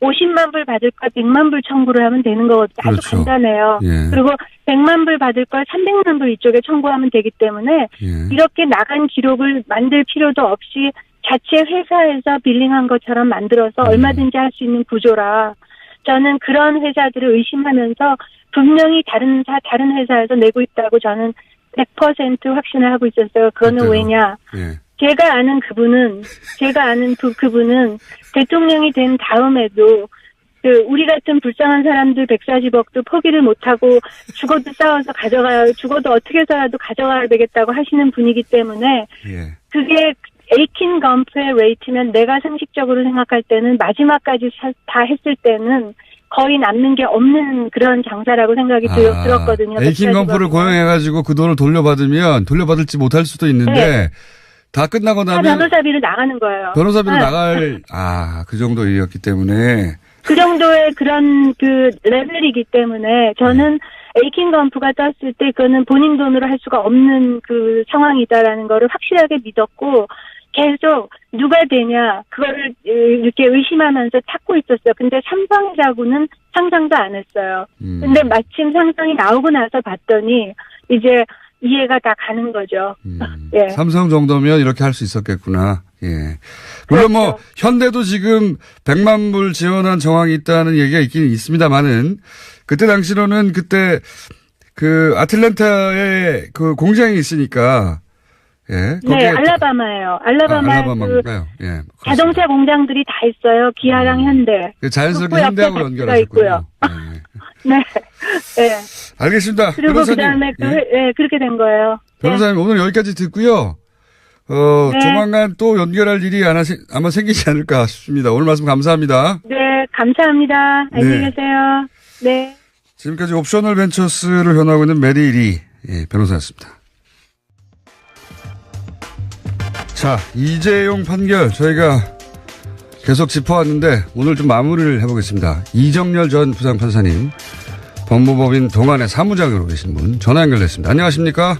50만 불 받을 걸 100만 불 청구를 하면 되는 거거든요. 아주 그렇죠. 간단해요. 그리고 100만 불 받을 걸 300만 불 이쪽에 청구하면 되기 때문에 이렇게 나간 기록을 만들 필요도 없이 자체 회사에서 빌링한 것처럼 만들어서 얼마든지 할 수 있는 구조라 저는 그런 회사들을 의심하면서 분명히 다른 회사에서 내고 있다고 저는 100% 확신을 하고 있었어요. 그거는 그때요. 왜냐? 제가 아는 그분은 대통령이 된 다음에도 그 우리 같은 불쌍한 사람들 140억도 포기를 못하고 죽어도 싸워서 죽어도 어떻게 해서라도 가져가야 되겠다고 하시는 분이기 때문에 그게 에이킨 건프의 레이트면 내가 상식적으로 생각할 때는 마지막까지 다 했을 때는 거의 남는 게 없는 그런 장사라고 생각이 들었거든요. 에이킨 건프를 고용해가지고 그 돈을 돌려받을지 못할 수도 있는데 다 끝나고 나면 변호사비를 나가는 거예요. 변호사비로 나갈 그 정도 일이었기 때문에 그 정도의 그런 그 레벨이기 때문에 저는 에이킨 건프가 떴을 때 그거는 본인 돈으로 할 수가 없는 그 상황이다라는 거를 확실하게 믿었고 계속 누가 되냐 그거를 이렇게 의심하면서 찾고 있었어요. 근데 삼성이라고는 상상도 안 했어요. 근데 마침 상상이 나오고 나서 봤더니 이제 이해가 다 가는 거죠. 예. 삼성 정도면 이렇게 할 수 있었겠구나. 예. 물론 뭐 그렇죠. 현대도 지금 100만 불 지원한 정황이 있다는 얘기가 있긴 있습니다만은 그때 당시로는 그때 그 아틀랜타에 그 공장이 있으니까 예. 네, 알라바마예요. 알라바마인가요? 예. 자동차 공장들이 다 있어요. 기아랑 현대. 자연스럽게 현대하고 연결하셨고요. 네. 네. 알겠습니다. 그리고 변호사님. 그다음에 그렇게 된 거예요. 변호사님 오늘 여기까지 듣고요. 네. 조만간 또 연결할 일이 아마 생기지 않을까 싶습니다. 오늘 말씀 감사합니다. 네, 감사합니다. 안녕히 계세요. 네. 지금까지 옵셔널 벤처스를 변호하고 있는 메리 리 변호사였습니다. 자, 이재용 판결 저희가 계속 짚어왔는데 오늘 좀 마무리를 해보겠습니다. 이정렬 전 부장판사님, 법무법인 동안의 사무장으로 계신 분 전화 연결됐습니다. 안녕하십니까?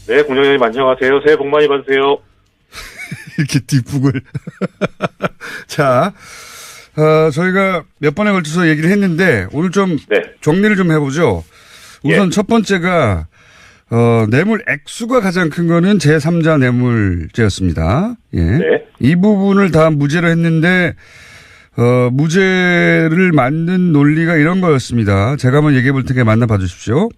네, 공장장님 안녕하세요. 새해 복 많이 받으세요. 이렇게 뒷북을. 자, 저희가 몇 번에 걸쳐서 얘기를 했는데 오늘 좀 정리를 좀 해보죠. 우선 첫 번째가 뇌물 액수가 가장 큰 거는 제3자 뇌물죄였습니다. 예. 네. 이 부분을 다 무죄로 했는데 무죄를 만든 논리가 이런 거였습니다. 제가 한번 얘기해 볼 테니까 만나봐 주십시오.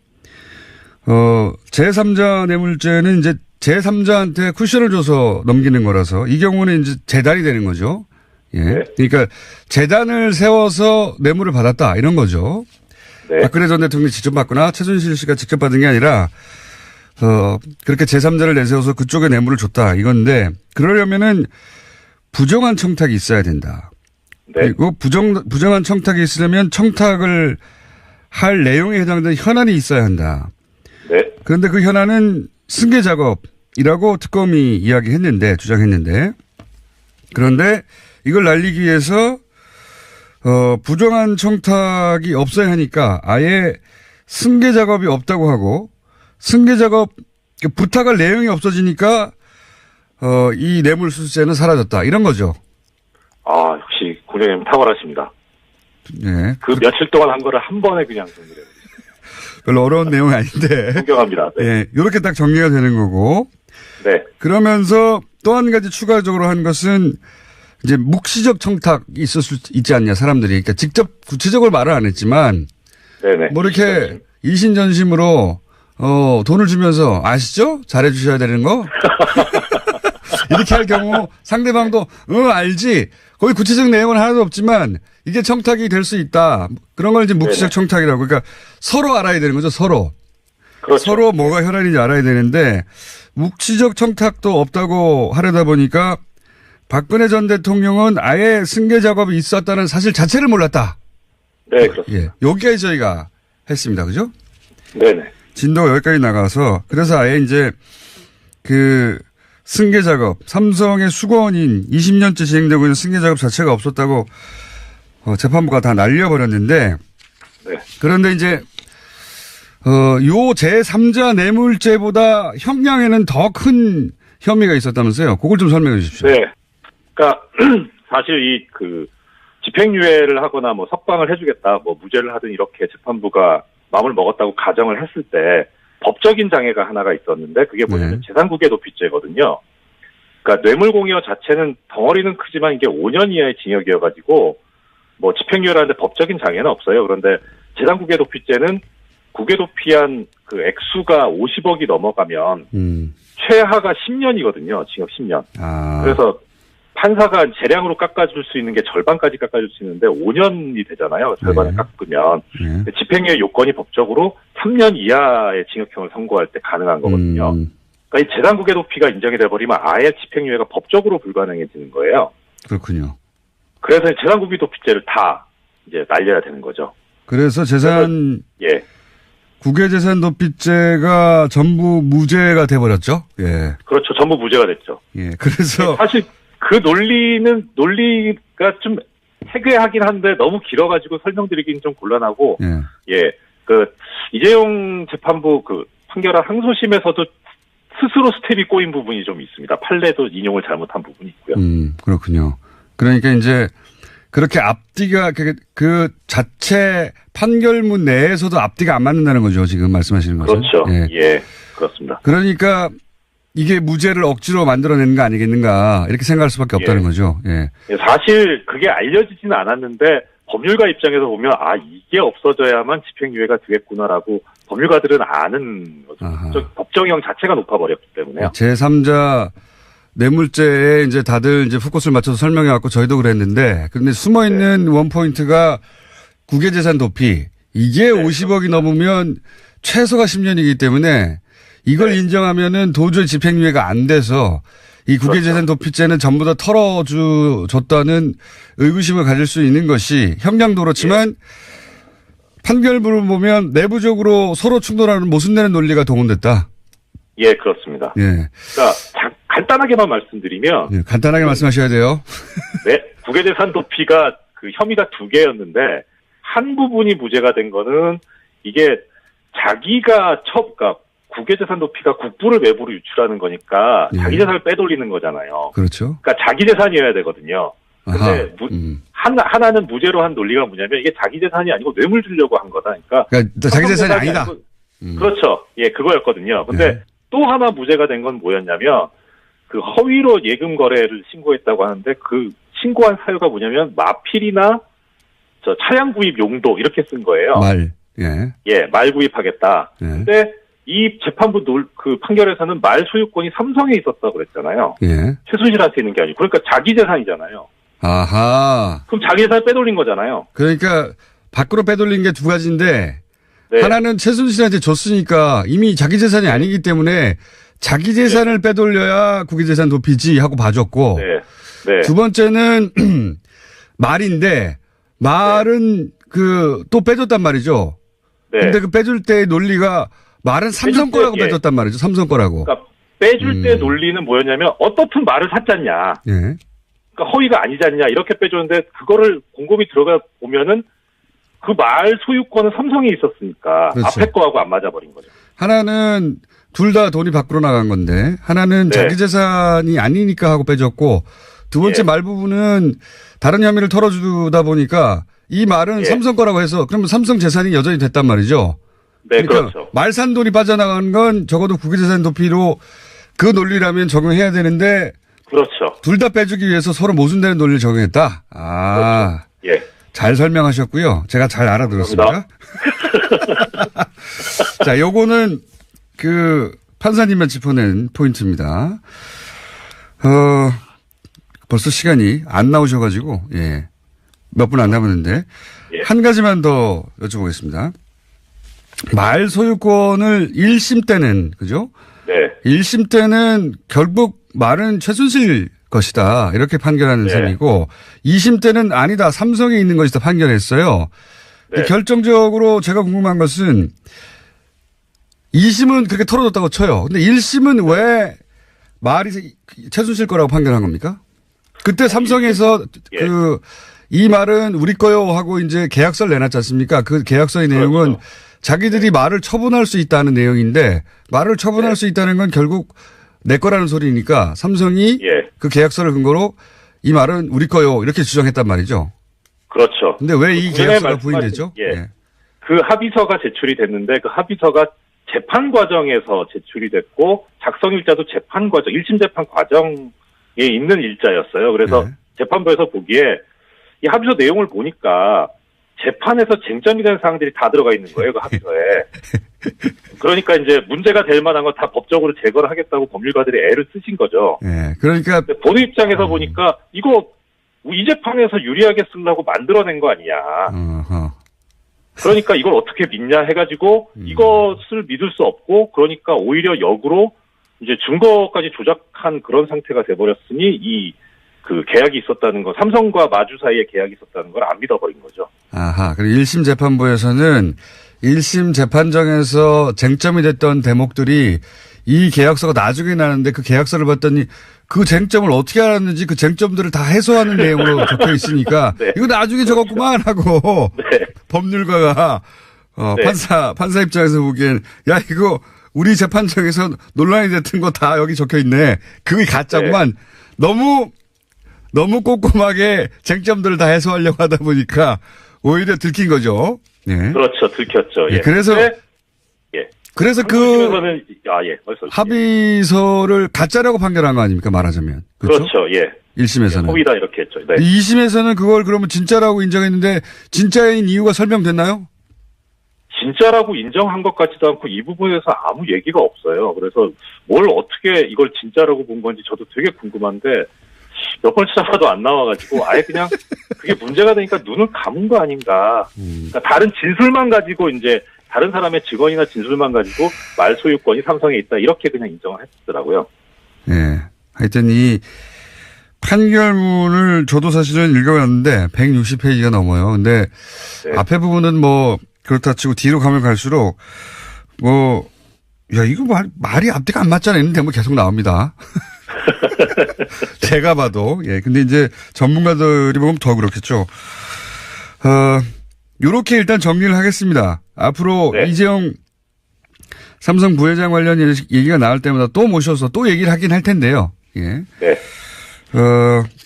제3자 뇌물죄는 이제 제3자한테 쿠션을 줘서 넘기는 거라서 이 경우는 이제 재단이 되는 거죠. 예. 네. 그러니까 재단을 세워서 뇌물을 받았다 이런 거죠. 네. 박근혜 전 대통령이 직접 받거나 최순실 씨가 직접 받은 게 아니라 그렇게 제3자를 내세워서 그쪽에 뇌물을 줬다 이건데 그러려면은 부정한 청탁이 있어야 된다. 네. 그리고 부정한 청탁이 있으려면 청탁을 할 내용에 해당되는 현안이 있어야 한다. 네. 그런데 그 현안은 승계 작업이라고 특검이 주장했는데 그런데 이걸 날리기 위해서 부정한 청탁이 없어야 하니까 아예 승계 작업이 없다고 하고 승계 작업 부탁할 내용이 없어지니까 이 뇌물수수죄는 사라졌다 이런 거죠. 아, 역시 공장장님 탁월하십니다. 네. 그 며칠 동안 한 거를 한 번에 그냥 정리를 해요. 별로 어려운 내용이 아닌데. 존경합니다. 네. 예, 이렇게 딱 정리가 되는 거고. 네. 그러면서 또 한 가지 추가적으로 한 것은 이제 묵시적 청탁이 있을 수 있지 않냐 사람들이. 그러니까 직접 구체적으로 말을 안 했지만. 네네. 뭐 이렇게 이신전심으로 돈을 주면서 아시죠? 잘해 주셔야 되는 거. 이렇게 할 경우 상대방도 알지. 거기 구체적 내용은 하나도 없지만 이게 청탁이 될 수 있다. 그런 걸 이제 묵시적 청탁이라고. 그러니까 서로 알아야 되는 거죠. 서로. 그렇죠. 서로 뭐가 현안인지 알아야 되는데 묵시적 청탁도 없다고 하려다 보니까 박근혜 전 대통령은 아예 승계 작업이 있었다는 사실 자체를 몰랐다. 네, 그렇습니다. 예. 여기까지 저희가 했습니다. 그죠? 네네. 진도가 여기까지 나가서 그래서 아예 이제 그 승계 작업, 삼성의 수거원인 20년째 진행되고 있는 승계 작업 자체가 없었다고 재판부가 다 날려버렸는데 네. 그런데 이제 요 제3자 뇌물죄보다 형량에는 더 큰 혐의가 있었다면서요. 그걸 좀 설명해 주십시오. 네. 그러니까 사실 집행유예를 하거나 뭐 석방을 해주겠다, 뭐 무죄를 하든 이렇게 재판부가 마음을 먹었다고 가정을 했을 때 법적인 장애가 하나가 있었는데 그게 뭐냐면 재산국외 도피죄거든요. 그러니까 뇌물공여 자체는 덩어리는 크지만 이게 5년 이하의 징역이어가지고 뭐 집행유예라는데 법적인 장애는 없어요. 그런데 재산국외 도피죄는 국외 도피한 그 액수가 50억이 넘어가면 최하가 10년이거든요. 징역 10년. 아. 그래서 판사가 재량으로 깎아줄 수 있는 게 절반까지 깎아줄 수 있는데 5년이 되잖아요. 절반을 깎으면. 집행유예 요건이 법적으로 3년 이하의 징역형을 선고할 때 가능한 거거든요. 그러니까 이 재산국외 도피가 인정이 돼버리면 아예 집행유예가 법적으로 불가능해지는 거예요. 그렇군요. 그래서 재산국외 도피죄를 다 이제 날려야 되는 거죠. 그래서 예. 국외재산 도피죄가 전부 무죄가 돼버렸죠. 예. 그렇죠. 전부 무죄가 됐죠. 예. 그래서 사실 그 논리가 좀 해괴하긴 한데 너무 길어가지고 설명드리긴 좀 곤란하고 예. 이재용 재판부 판결한 항소심에서도 스스로 스텝이 꼬인 부분이 좀 있습니다. 판례도 인용을 잘못한 부분이 있고요. 그렇군요. 그러니까 이제 그렇게 앞뒤가 그 자체 판결문 내에서도 앞뒤가 안 맞는다는 거죠. 지금 말씀하시는 거죠. 그렇죠. 예, 그렇습니다. 그러니까 이게 무죄를 억지로 만들어내는 거 아니겠는가 이렇게 생각할 수밖에 없다는 거죠. 예. 사실 그게 알려지지는 않았는데 법률가 입장에서 보면 이게 없어져야만 집행유예가 되겠구나라고 법률가들은 아는 거죠. 법정형 자체가 높아버렸기 때문에요. 제3자 뇌물죄에 이제 다들 이제 포커스를 맞춰서 설명해 갖고 저희도 그랬는데 그런데 숨어 있는 원포인트가 국외재산 도피 이게 50억이 넘으면 최소가 10년이기 때문에 이걸 인정하면은 도저히 집행유예가 안 돼서 이 국외재산 도피죄는 전부 다 털어줬다는 의구심을 가질 수 있는 것이 형량도 그렇지만 판결문을 보면 내부적으로 서로 충돌하는 모순되는 논리가 동원됐다. 예, 그렇습니다. 예. 그러니까 간단하게만 말씀드리면. 예, 간단하게 말씀하셔야 돼요. 네. 국외재산 도피가 혐의가 2개였는데 한 부분이 무죄가 된 거는 이게 자기가 그러니까 국외재산 도피가 국부를 외부로 유출하는 거니까 자기 재산을 빼돌리는 거잖아요. 그렇죠. 그러니까 자기 재산이어야 되거든요. 근데 하나는 무죄로 한 논리가 뭐냐면 이게 자기 재산이 아니고 뇌물 주려고 한 거다. 그러니까 자기 재산이 아니다. 그렇죠. 예, 그거였거든요. 근데 또 하나 무죄가 된 건 뭐였냐면 허위로 예금 거래를 신고했다고 하는데 그 신고한 사유가 뭐냐면 마필이나 차량 구입 용도 이렇게 쓴 거예요. 말 구입하겠다. 근데 이 재판부 판결에서는 말 소유권이 삼성에 있었다고 그랬잖아요. 최순실한테 있는 게 아니고. 그러니까 자기 재산이잖아요. 아하. 그럼 자기 재산을 빼돌린 거잖아요. 그러니까 밖으로 빼돌린 게 두 가지인데 하나는 최순실한테 줬으니까 이미 자기 재산이 아니기 때문에 자기 재산을 빼돌려야 국외재산 도피지 하고 봐줬고 두 번째는 말인데 말은 또 빼줬단 말이죠. 근데 그 빼줄 때의 논리가 말은 삼성 거라고 빼줬단 말이죠. 삼성 거라고. 그러니까 빼줄 때 논리는 뭐였냐면 어떻든 말을 샀잖냐. 그러니까 허위가 아니잖냐 이렇게 빼줬는데 그거를 곰곰이 들어가 보면은 그 말 소유권은 삼성에 있었으니까 그렇죠. 앞에 거하고 안 맞아버린 거죠. 하나는 둘 다 돈이 밖으로 나간 건데 하나는 자기 재산이 아니니까 하고 빼줬고 두 번째 말 부분은 다른 혐의를 털어주다 보니까 이 말은 삼성 거라고 해서 그러면 삼성 재산이 여전히 됐단 말이죠. 네, 그러니까 그렇죠. 말 산 돈이 빠져나간 건 적어도 국외재산 도피로 그 논리라면 적용해야 되는데 그렇죠. 둘 다 빼주기 위해서 서로 모순되는 논리를 적용했다. 그렇죠. 잘 설명하셨고요. 제가 잘 알아들었습니다. 자, 요거는 판사님만 짚어낸 포인트입니다. 벌써 시간이 안 나오셔가지고, 몇 분 안 남았는데, 한 가지만 더 여쭤보겠습니다. 말 소유권을 1심 때는, 그죠? 1심 때는 결국 말은 최순실 것이다. 이렇게 판결하는 셈이고, 2심 때는 아니다. 삼성에 있는 것이다. 판결했어요. 결정적으로 제가 궁금한 것은, 2심은 그렇게 털어줬다고 쳐요. 근데 1심은 왜 말이 최순실 거라고 판결한 겁니까? 그때 삼성에서 이 말은 우리 거요 하고 이제 계약서를 내놨지 않습니까? 그 계약서의 내용은 자기들이 말을 처분할 수 있다는 내용인데 말을 처분할 수 있다는 건 결국 내 거라는 소리니까 삼성이 그 계약서를 근거로 이 말은 우리 거요 이렇게 주장했단 말이죠. 그렇죠. 근데 왜 이 계약서가 부인되죠? 그 합의서가 제출이 됐는데 그 합의서가 재판 과정에서 제출이 됐고 작성일자도 재판 과정, 1심 재판 과정에 있는 일자였어요. 그래서 재판부에서 보기에 이 합의서 내용을 보니까 재판에서 쟁점이 되는 사항들이 다 들어가 있는 거예요. 그 합의서에. 그러니까 이제 문제가 될 만한 건 다 법적으로 제거를 하겠다고 법률가들이 애를 쓰신 거죠. 그러니까 보도 입장에서 보니까 이거 이 재판에서 유리하게 쓰려고 만들어낸 거 아니냐. 그러니까 이걸 어떻게 믿냐 해가지고 이것을 믿을 수 없고 그러니까 오히려 역으로 이제 증거까지 조작한 그런 상태가 돼버렸으니 그 계약이 있었다는 거, 삼성과 마주 사이에 계약이 있었다는 걸 안 믿어버린 거죠. 그리고 1심 재판부에서는 1심 재판정에서 쟁점이 됐던 대목들이 이 계약서가 나중에 나는데 그 계약서를 봤더니 그 쟁점을 어떻게 알았는지 그 쟁점들을 다 해소하는 내용으로 적혀 있으니까 이거 나중에 적었구만 하고 법률가가 네. 판사 입장에서 보기엔, 야, 이거 우리 재판정에서 논란이 됐던 거 다 여기 적혀 있네. 그게 가짜구만. 네. 너무 꼼꼼하게 쟁점들을 다 해소하려고 하다 보니까 오히려 들킨 거죠. 예. 그렇죠. 들켰죠. 예. 그래서 합의서를 가짜라고 판결한 거 아닙니까? 말하자면. 그렇죠. 예. 1심에서는. 허위다 이렇게 했죠. 네. 2심에서는 그걸 그러면 진짜라고 인정했는데 진짜인 이유가 설명됐나요? 진짜라고 인정한 것 같지도 않고 이 부분에서 아무 얘기가 없어요. 그래서 뭘 어떻게 이걸 진짜라고 본 건지 저도 되게 궁금한데 몇 번 찾아봐도 안 나와가지고 아예 그냥 그게 문제가 되니까 눈을 감은 거 아닌가. 그러니까 다른 진술만 가지고 이제 다른 사람의 증언이나 진술만 가지고 말 소유권이 삼성에 있다 이렇게 그냥 인정을 했더라고요. 네. 하여튼 이 판결문을 저도 사실은 읽어봤는데 160페이지가 넘어요. 근데 네. 앞에 부분은 뭐 그렇다 치고 뒤로 가면 갈수록 뭐 야 이거 말이 앞뒤가 안 맞잖아 이런 대목 계속 나옵니다. 제가 봐도 예 근데 이제 전문가들이 보면 더 그렇겠죠. 요렇게 일단 정리를 하겠습니다. 앞으로 네. 이재용 삼성 부회장 관련 얘기가 나올 때마다 또 모셔서 또 얘기를 하긴 할 텐데요. 예. 네.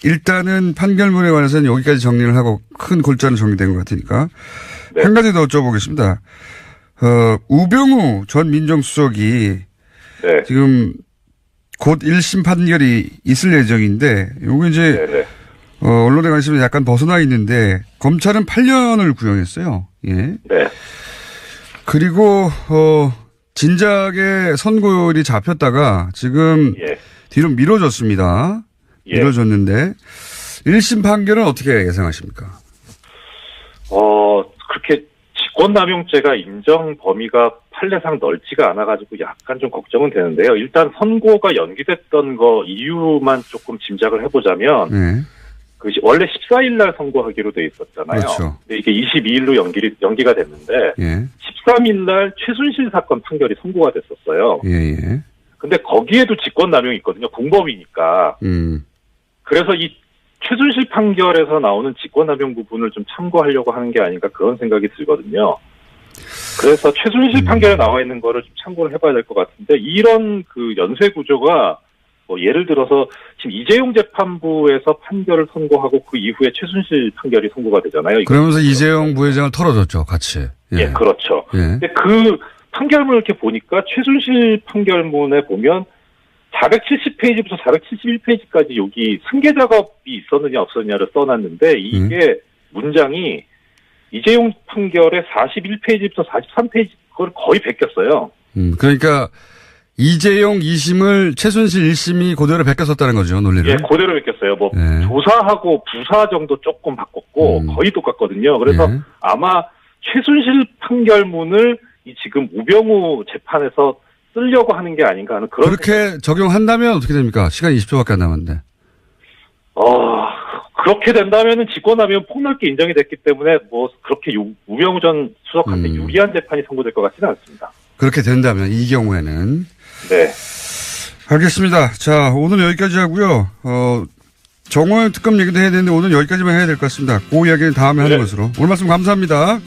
일단은 판결문에 관해서는 여기까지 정리를 하고 큰 골자는 정리된 것 같으니까 네. 한 가지 더 여쭤보겠습니다. 우병우 전 민정수석이 네. 지금 곧 1심 판결이 있을 예정인데 요거 이제 네. 언론에 관심이 약간 벗어나 있는데 검찰은 8년을 구형했어요. 예. 네. 그리고 진작에 선고율이 잡혔다가 지금 예. 뒤로 미뤄졌습니다. 예. 미뤄졌는데 1심 판결은 어떻게 예상하십니까? 그렇게 직권남용죄가 인정 범위가 판례상 넓지가 않아가지고 약간 좀 걱정은 되는데요. 일단 선고가 연기됐던 거 이유만 조금 짐작을 해보자면 네. 원래 14일 날 선고하기로 돼 있었잖아요. 그렇죠. 근데 이게 22일로 연기가 됐는데 예. 13일 날 최순실 사건 판결이 선고가 됐었어요. 예. 근데 거기에도 직권남용이 있거든요. 공범이니까. 그래서 이 최순실 판결에서 나오는 직권남용 부분을 좀 참고하려고 하는 게 아닌가 그런 생각이 들거든요. 그래서 최순실 판결에 나와 있는 거를 좀 참고를 해봐야 될 것 같은데 이런 그 연쇄 구조가 뭐 예를 들어서 지금 이재용 재판부에서 판결을 선고하고 그 이후에 최순실 판결이 선고가 되잖아요. 그러면서 이재용 부회장을 털어줬죠, 같이. 예, 그렇죠. 예. 근데 그 판결문을 이렇게 보니까 최순실 판결문에 보면 470페이지부터 471페이지까지 여기 승계 작업이 있었느냐 없었느냐를 써놨는데 이게 문장이 이재용 판결의 41페이지부터 43페이지 그걸 거의 베꼈어요. 그러니까 이재용 2심을 최순실 1심이 그대로 베꼈었다는 거죠, 논리를. 예, 그대로 베꼈어요. 뭐 예. 조사하고 부사 정도 조금 바꿨고 거의 똑같거든요. 그래서 예. 아마 최순실 판결문을 이 지금 우병우 재판에서 쓰려고 하는 게 아닌가 하는 그런. 그렇게 적용한다면 어떻게 됩니까? 시간 20초밖에 안 남았는데. 그렇게 된다면은 직권남용 폭넓게 인정이 됐기 때문에 뭐 그렇게 우병우 전 수석한테 유리한 재판이 선고될 것 같지는 않습니다. 그렇게 된다면 이 경우에는. 네. 알겠습니다. 자, 오늘 여기까지 하고요. 정호영 특검 얘기도 해야 되는데 오늘 여기까지만 해야 될 것 같습니다. 그 이야기는 다음에 하는 것으로. 오늘 말씀 감사합니다.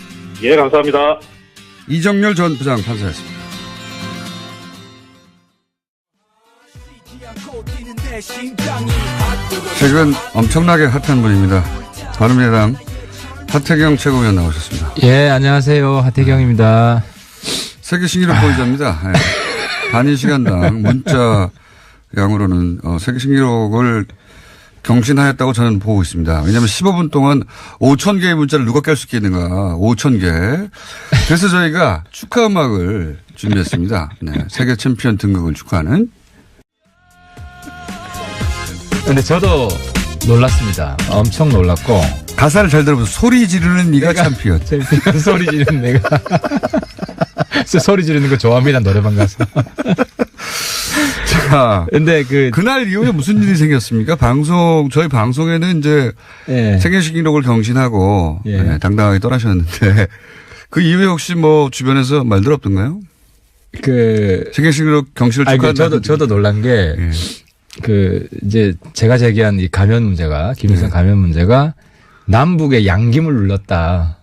예, 감사합니다. 이정렬 전 부장 판사였습니다. 최근 엄청나게 핫한 분입니다. 바른미래당 하태경 최고위원 나오셨습니다. 예, 안녕하세요. 하태경입니다. 세계 신기록 보유자입니다. 네. 단위 시간당 문자 양으로는 세계 신기록을 경신하였다고 저는 보고 있습니다. 왜냐하면 15분 동안 5,000개의 문자를 누가 깰 수 있겠는가. 5,000개. 그래서 저희가 축하 음악을 준비했습니다. 네. 세계 챔피언 등극을 축하하는. 근데 저도 놀랐습니다. 엄청 놀랐고. 가사를 잘 들어보세요. 소리 지르는 네가 챔피언. 소리 지르는 내가. 소리 지르는 거 좋아합니다. 노래방 가서. 자. 근데 그날 이후에 무슨 일이 생겼습니까? 저희 방송에는 이제. 예. 세계 신기록을 경신하고. 예. 네, 당당하게 떠나셨는데. 그 이후에 혹시 뭐 주변에서 말들 없던가요? 세계 신기록 경신을 축하한다. 저도 놀란 게. 예. 이제 제가 제기한 이 감염 문제가, 김일성 감염 문제가 남북의 양김을 눌렀다.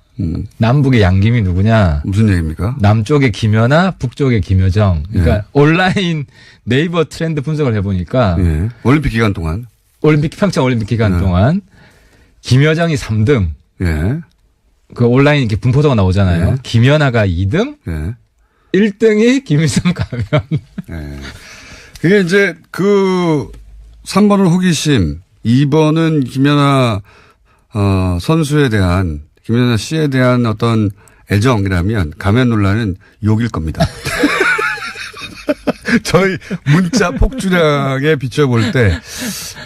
남북의 양김이 누구냐? 무슨 얘기입니까? 남쪽의 김연아, 북쪽의 김여정. 그러니까 예. 온라인 네이버 트렌드 분석을 해보니까 예. 올림픽 기간 동안. 평창 올림픽 기간 네. 동안 김여정이 3등. 예. 그 온라인 이렇게 분포도가 나오잖아요. 예. 김연아가 2등, 예. 1등이 김일성 가면. 예. 그게 이제 3번은 호기심, 2번은 김연아 선수에 대한, 김연아 씨에 대한 어떤 애정이라면 가면 논란은 욕일 겁니다. 저희 문자 폭주량에 비춰볼 때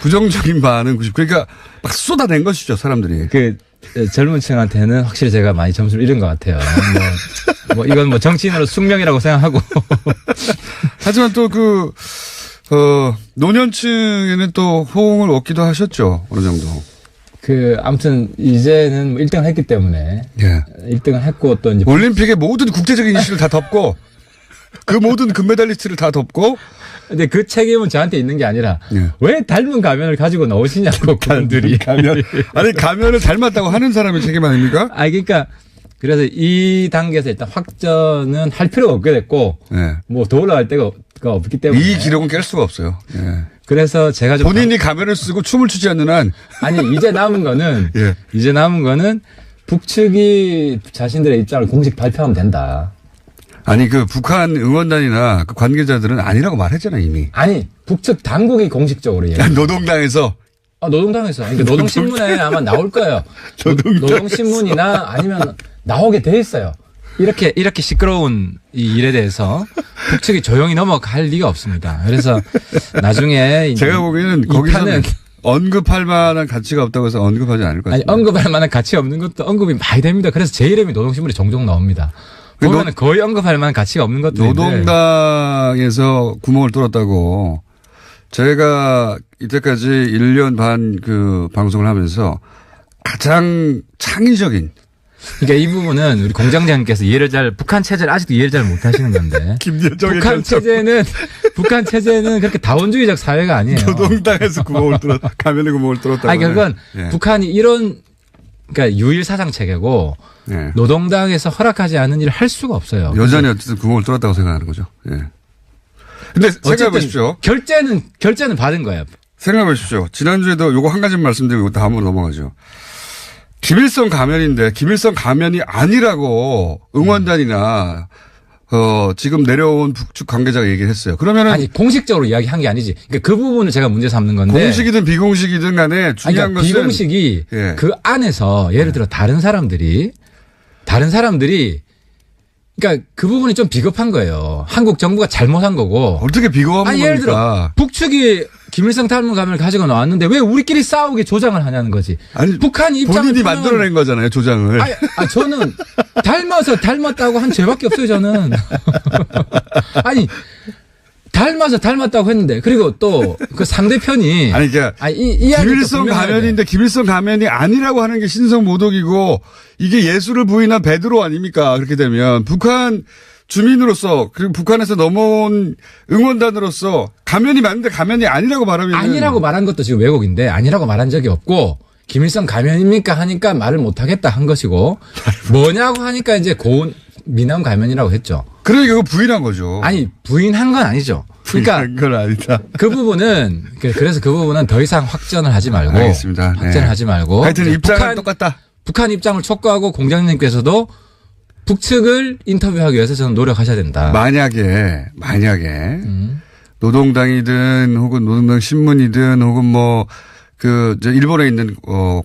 부정적인 반응 90. 그러니까 막 쏟아낸 것이죠, 사람들이. 그 젊은 층한테는 확실히 제가 많이 점수를 잃은 것 같아요. 뭐 이건 뭐 정치인으로 숙명이라고 생각하고. 하지만 또 노년층에는 또 호응을 얻기도 하셨죠, 어느 정도. 아무튼 이제는 뭐 1등을 했기 때문에. 예. 1등을 했고 또 이제. 올림픽의 모든 국제적인 이슈를 다 덮고 그 모든 금메달리스트를 다 덮고. 근데 그 책임은 저한테 있는 게 아니라 예. 왜 닮은 가면을 가지고 나오시냐고 그분들이. 가면을 닮았다고 하는 사람의 책임 아닙니까? 그러니까 그래서 이 단계에서 일단 확전은 할 필요가 없게 됐고 예. 뭐 더 올라갈 데가 없기 때문에. 이 기록은 깰 수가 없어요. 예. 그래서 제가 좀 본인이 가면을 쓰고 춤을 추지 않는 한. 아니 이제 남은 거는 예. 북측이 자신들의 입장을 공식 발표하면 된다. 아니 북한 응원단이나 그 관계자들은 아니라고 말했잖아 이미. 아니 북측 당국이 공식적으로 얘기해. 노동당에서. 노동당에서. 그러니까 노동신문에 아마 나올 거예요. 노동신문이나 아니면 나오게 돼 있어요. 이렇게 시끄러운 이 일에 대해서 북측이 조용히 넘어갈 리가 없습니다. 그래서 나중에 제가 보기에는 거기서는 언급할 만한 가치가 없다고 해서 언급하지 않을 것 같습니다. 아니 언급할 만한 가치 없는 것도 언급이 많이 됩니다. 그래서 제 이름이 노동신문에 종종 나옵니다. 보면 거의 언급할 만한 가치가 없는 것들인데. 노동당에서 구멍을 뚫었다고 제가 이때까지 1년 반 방송을 하면서 가장 창의적인. 그러니까 이 부분은 우리 공장장님께서 북한 체제를 아직도 이해를 잘 못하시는 건데. 북한 체제는 그렇게 다원주의적 사회가 아니에요. 노동당에서 가면에 구멍을 뚫었다고. 아니 그건 북한이 그러니까 유일 사상 체계고 노동당에서 허락하지 않은 일을 할 수가 없어요. 여전히 어쨌든 구멍을 뚫었다고 생각하는 거죠. 예. 근데 생각해 보십시오. 결제는 받은 거예요. 생각해 보십시오. 지난주에도 요거 한 가지 말씀드리고 다음으로 넘어가죠. 김일성 가면인데 김일성 가면이 아니라고 응원단이나 지금 내려온 북측 관계자가 얘기를 했어요. 그러면은 아니 공식적으로 이야기한 게 아니지. 그러니까 그 부분을 제가 문제 삼는 건데 공식이든 비공식이든 간에 중요한 그러니까 것은 비공식이 그 안에서 예를 들어 다른 사람들이 그러니까 그 부분이 좀 비겁한 거예요. 한국 정부가 잘못한 거고. 어떻게 비겁한 겁니까? 예를 들어 북측이 김일성 닮은 가면을 가지고 나왔는데 왜 우리끼리 싸우게 조장을 하냐는 거지. 아니 북한 입장을 본인이 만들어낸 거잖아요, 조장을. 저는 닮았다고 한 죄밖에 없어요, 저는. 아니 닮았다고 했는데 그리고 또 그 상대편이 김일성 가면인데 김일성 가면이 아니라고 하는 게 신성모독이고 이게 예술을 부인한 베드로 아닙니까? 그렇게 되면 북한 주민으로서 그리고 북한에서 넘어온 응원단으로서 가면이 맞는데 가면이 아니라고 말하면 아니라고 말한 것도 지금 왜곡인데 아니라고 말한 적이 없고 김일성 가면입니까 하니까 말을 못하겠다 한 것이고 뭐냐고 하니까 이제 고운 미남 가면이라고 했죠. 그러니까 그거 부인한 거죠. 아니 부인한 건 아니죠. 그러니까 부인한 건 아니다. 그 부분은 그래서 그 부분은 더 이상 확전을 하지 말고 알겠습니다. 확전을 하지 말고 하여튼 입장은 똑같다. 북한 입장을 촉구하고 공장님께서도 북측을 인터뷰하기 위해서 저는 노력하셔야 된다. 만약에 노동당이든 혹은 노동당 신문이든 혹은 일본에 있는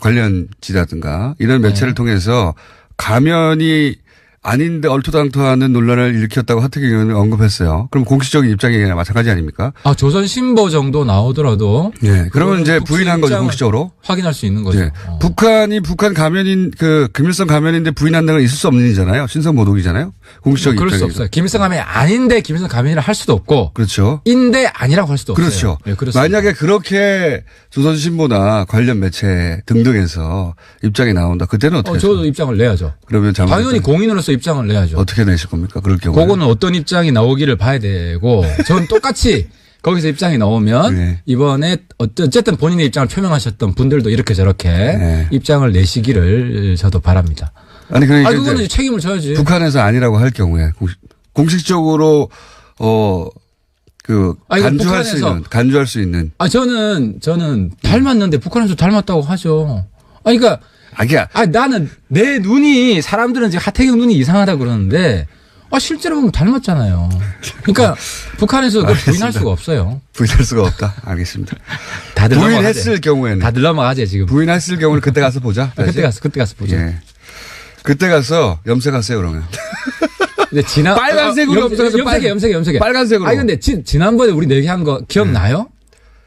관련지라든가 이런 매체를 통해서 가면이 아닌데 얼토당토하는 논란을 일으켰다고 하태경 의원은 언급했어요. 그럼 공식적인 입장이나 마찬가지 아닙니까? 조선신보 정도 나오더라도. 그러면 이제 부인한 거죠, 공식적으로. 확인할 수 있는 거죠. 북한이 북한 가면인 김일성 가면인데 부인한다는 건 있을 수 없는 일이잖아요. 신성모독이잖아요. 공식적인 그럴 입장에서. 수 없어요. 김일성 가면이 아닌데 김일성 가면이라 할 수도 없고. 그렇죠. 인데 아니라고 할 수도 그렇죠. 없어요. 그렇죠. 만약에 그렇게 조선신보나 관련 매체 등등에서 입장이 나온다. 그때는 어떻게 저도 입장을 내야죠. 그러면 당연히 공인으로서 입장을 내야죠. 어떻게 내실 겁니까? 그럴 경우에. 그거는 어떤 입장이 나오기를 봐야 되고 저는 똑같이 거기서 입장이 나오면 이번에 어쨌든 본인의 입장을 표명하셨던 분들도 이렇게 저렇게 입장을 내시기를 저도 바랍니다. 아니, 그러니까 그거는 책임을 져야지. 북한에서 아니라고 할 경우에 공식적으로 간주할 수 있는. 저는 닮았는데 북한에서 닮았다고 하죠. 그러니까 나는 내 눈이 사람들은 지금 하태경 눈이 이상하다 그러는데 실제로 보면 닮았잖아요. 그러니까 북한에서 그걸 부인할 수가 없어요. 부인할 수가 없다. 알겠습니다. 다들 부인했을 경우에는. 다들 넘어가지 지금. 부인했을 경우는 그때 가서 보자. 그때 가서 보자. 예. 그때 가서 염색하세요 그러면. 근데 빨간색으로 염색해. 빨간색으로. 근데 지난번에 우리 얘기한 거 기억나요?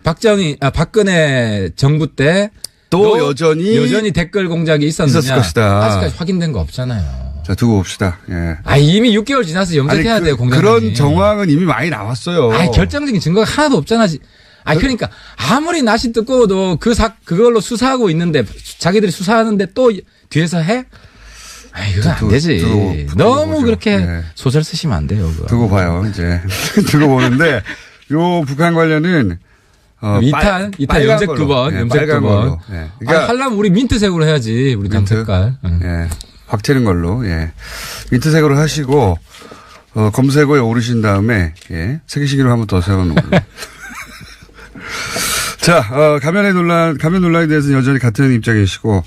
박근혜 정부 때 또 여전히 댓글 공작이 있었느냐? 있었을 것이다. 아직까지 확인된 거 없잖아요. 자, 두고 봅시다. 예. 이미 6개월 지나서 염색해야 돼요, 공장장이. 그런 정황은 이미 많이 나왔어요. 결정적인 증거가 하나도 없잖아. 그러니까 아무리 낯이 뜨거워도 그걸로 수사하고 있는데 자기들이 수사하는데 또 뒤에서 해? 이거 안 되지. 너무 보죠. 그렇게 소설 쓰시면 안 돼요. 그거. 두고 봐요, 이제. 두고 보는데 요 북한 관련은 이탄 염색 9번, 염색 9번. 예. 그러니까 하려면 우리 민트색으로 해야지, 우리 당 색깔. 예. 확 튀는 걸로, 예. 민트색으로 하시고, 검색어에 오르신 다음에, 예. 세계시기로 한번 더 세워놓은 걸로. 자, 가면 논란에 대해서는 여전히 같은 입장이시고,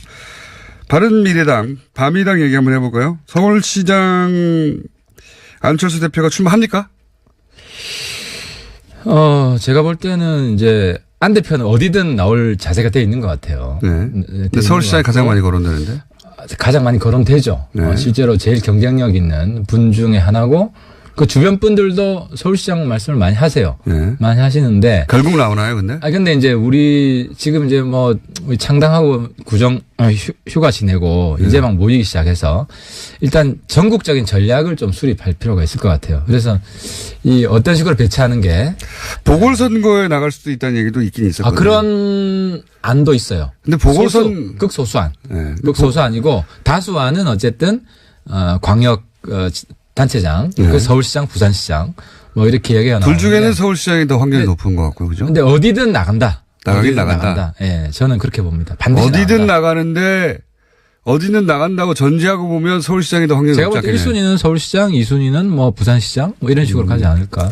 바른미래당, 바미당 얘기 한번 해볼까요? 서울시장 안철수 대표가 출마합니까? 제가 볼 때는 이제 안 대표는 어디든 나올 자세가 돼 있는 것 같아요. 네. 근데 서울시장이 가장 많이 거론되는데? 가장 많이 거론되죠. 네. 실제로 제일 경쟁력 있는 분 중에 하나고 그 주변 분들도 서울시장 말씀을 많이 하세요. 네. 많이 하시는데. 결국 나오나요, 근데? 근데 이제 우리 지금 이제 우리 창당하고 휴가 지내고 이제 막 모이기 시작해서 일단 전국적인 전략을 좀 수립할 필요가 있을 것 같아요. 그래서 어떤 식으로 배치하는 게. 보궐선거에 나갈 수도 있다는 얘기도 있긴 있었거든요. 그런 안도 있어요. 근데 극소수안. 네. 극소수안이고 다수안은 어쨌든, 광역, 단체장, 그 서울시장, 부산시장, 이렇게 얘기가 나오는데. 둘 중에는 서울시장이 더 확률이 높은 것 같고요, 그죠? 근데 어디든 나간다. 나가긴 나간다. 예, 저는 그렇게 봅니다. 반드시 어디든 나가는데, 어디는 나간다고 전제하고 보면 서울시장이 더 확률이 높지 않겠네. 제가 볼 때 1순위는 서울시장, 2순위는 부산시장, 이런 식으로 가지 않을까.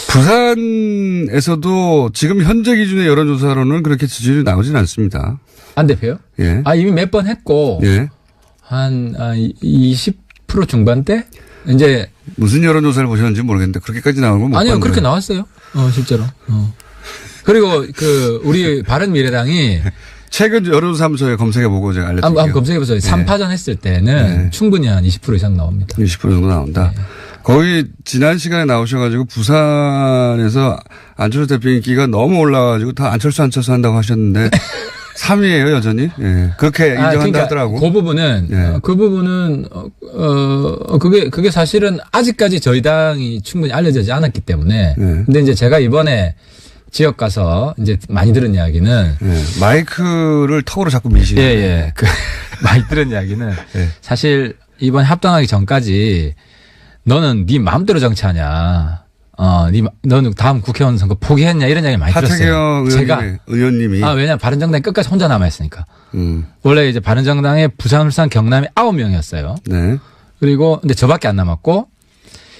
부산에서도 지금 현재 기준의 여론조사로는 그렇게 지지율이 나오진 않습니다. 안 대표요? 예. 이미 몇 번 했고. 예. 한 20% 중반대? 이제. 무슨 여론조사를 보셨는지 모르겠는데 그렇게까지 나오는 건 못 봤는데. 아니요, 그렇게 나왔어요. 실제로. 그리고 우리 바른미래당이. 최근 여론조사무소에 검색해보고 제가 알려드릴게요. 한번 검색해보세요. 3파전 했을 때는 충분히 한 20% 이상 나옵니다. 20% 정도 나온다. 네. 거의 지난 시간에 나오셔가지고 부산에서 안철수 대표 인기가 너무 올라가지고 다 안철수 한다고 하셨는데 3위예요 여전히. 예. 그렇게 인정한다 그러니까 하더라고. 그 부분은 그게 사실은 아직까지 저희 당이 충분히 알려지지 않았기 때문에. 근데 이제 제가 이번에 지역 가서 이제 많이 들은 이야기는 마이크를 턱으로 자꾸 미시는. 예. 많이 들은 이야기는 사실 이번 합당하기 전까지 너는 네 마음대로 정치하냐. 너는 다음 국회의원 선거 포기했냐 이런 이야기 많이 들었어요. 하태경 의원님이. 왜냐면 바른정당이 끝까지 혼자 남아있으니까. 원래 이제 바른정당에 부산, 울산, 경남이 9명이었어요. 네. 그리고 근데 저밖에 안 남았고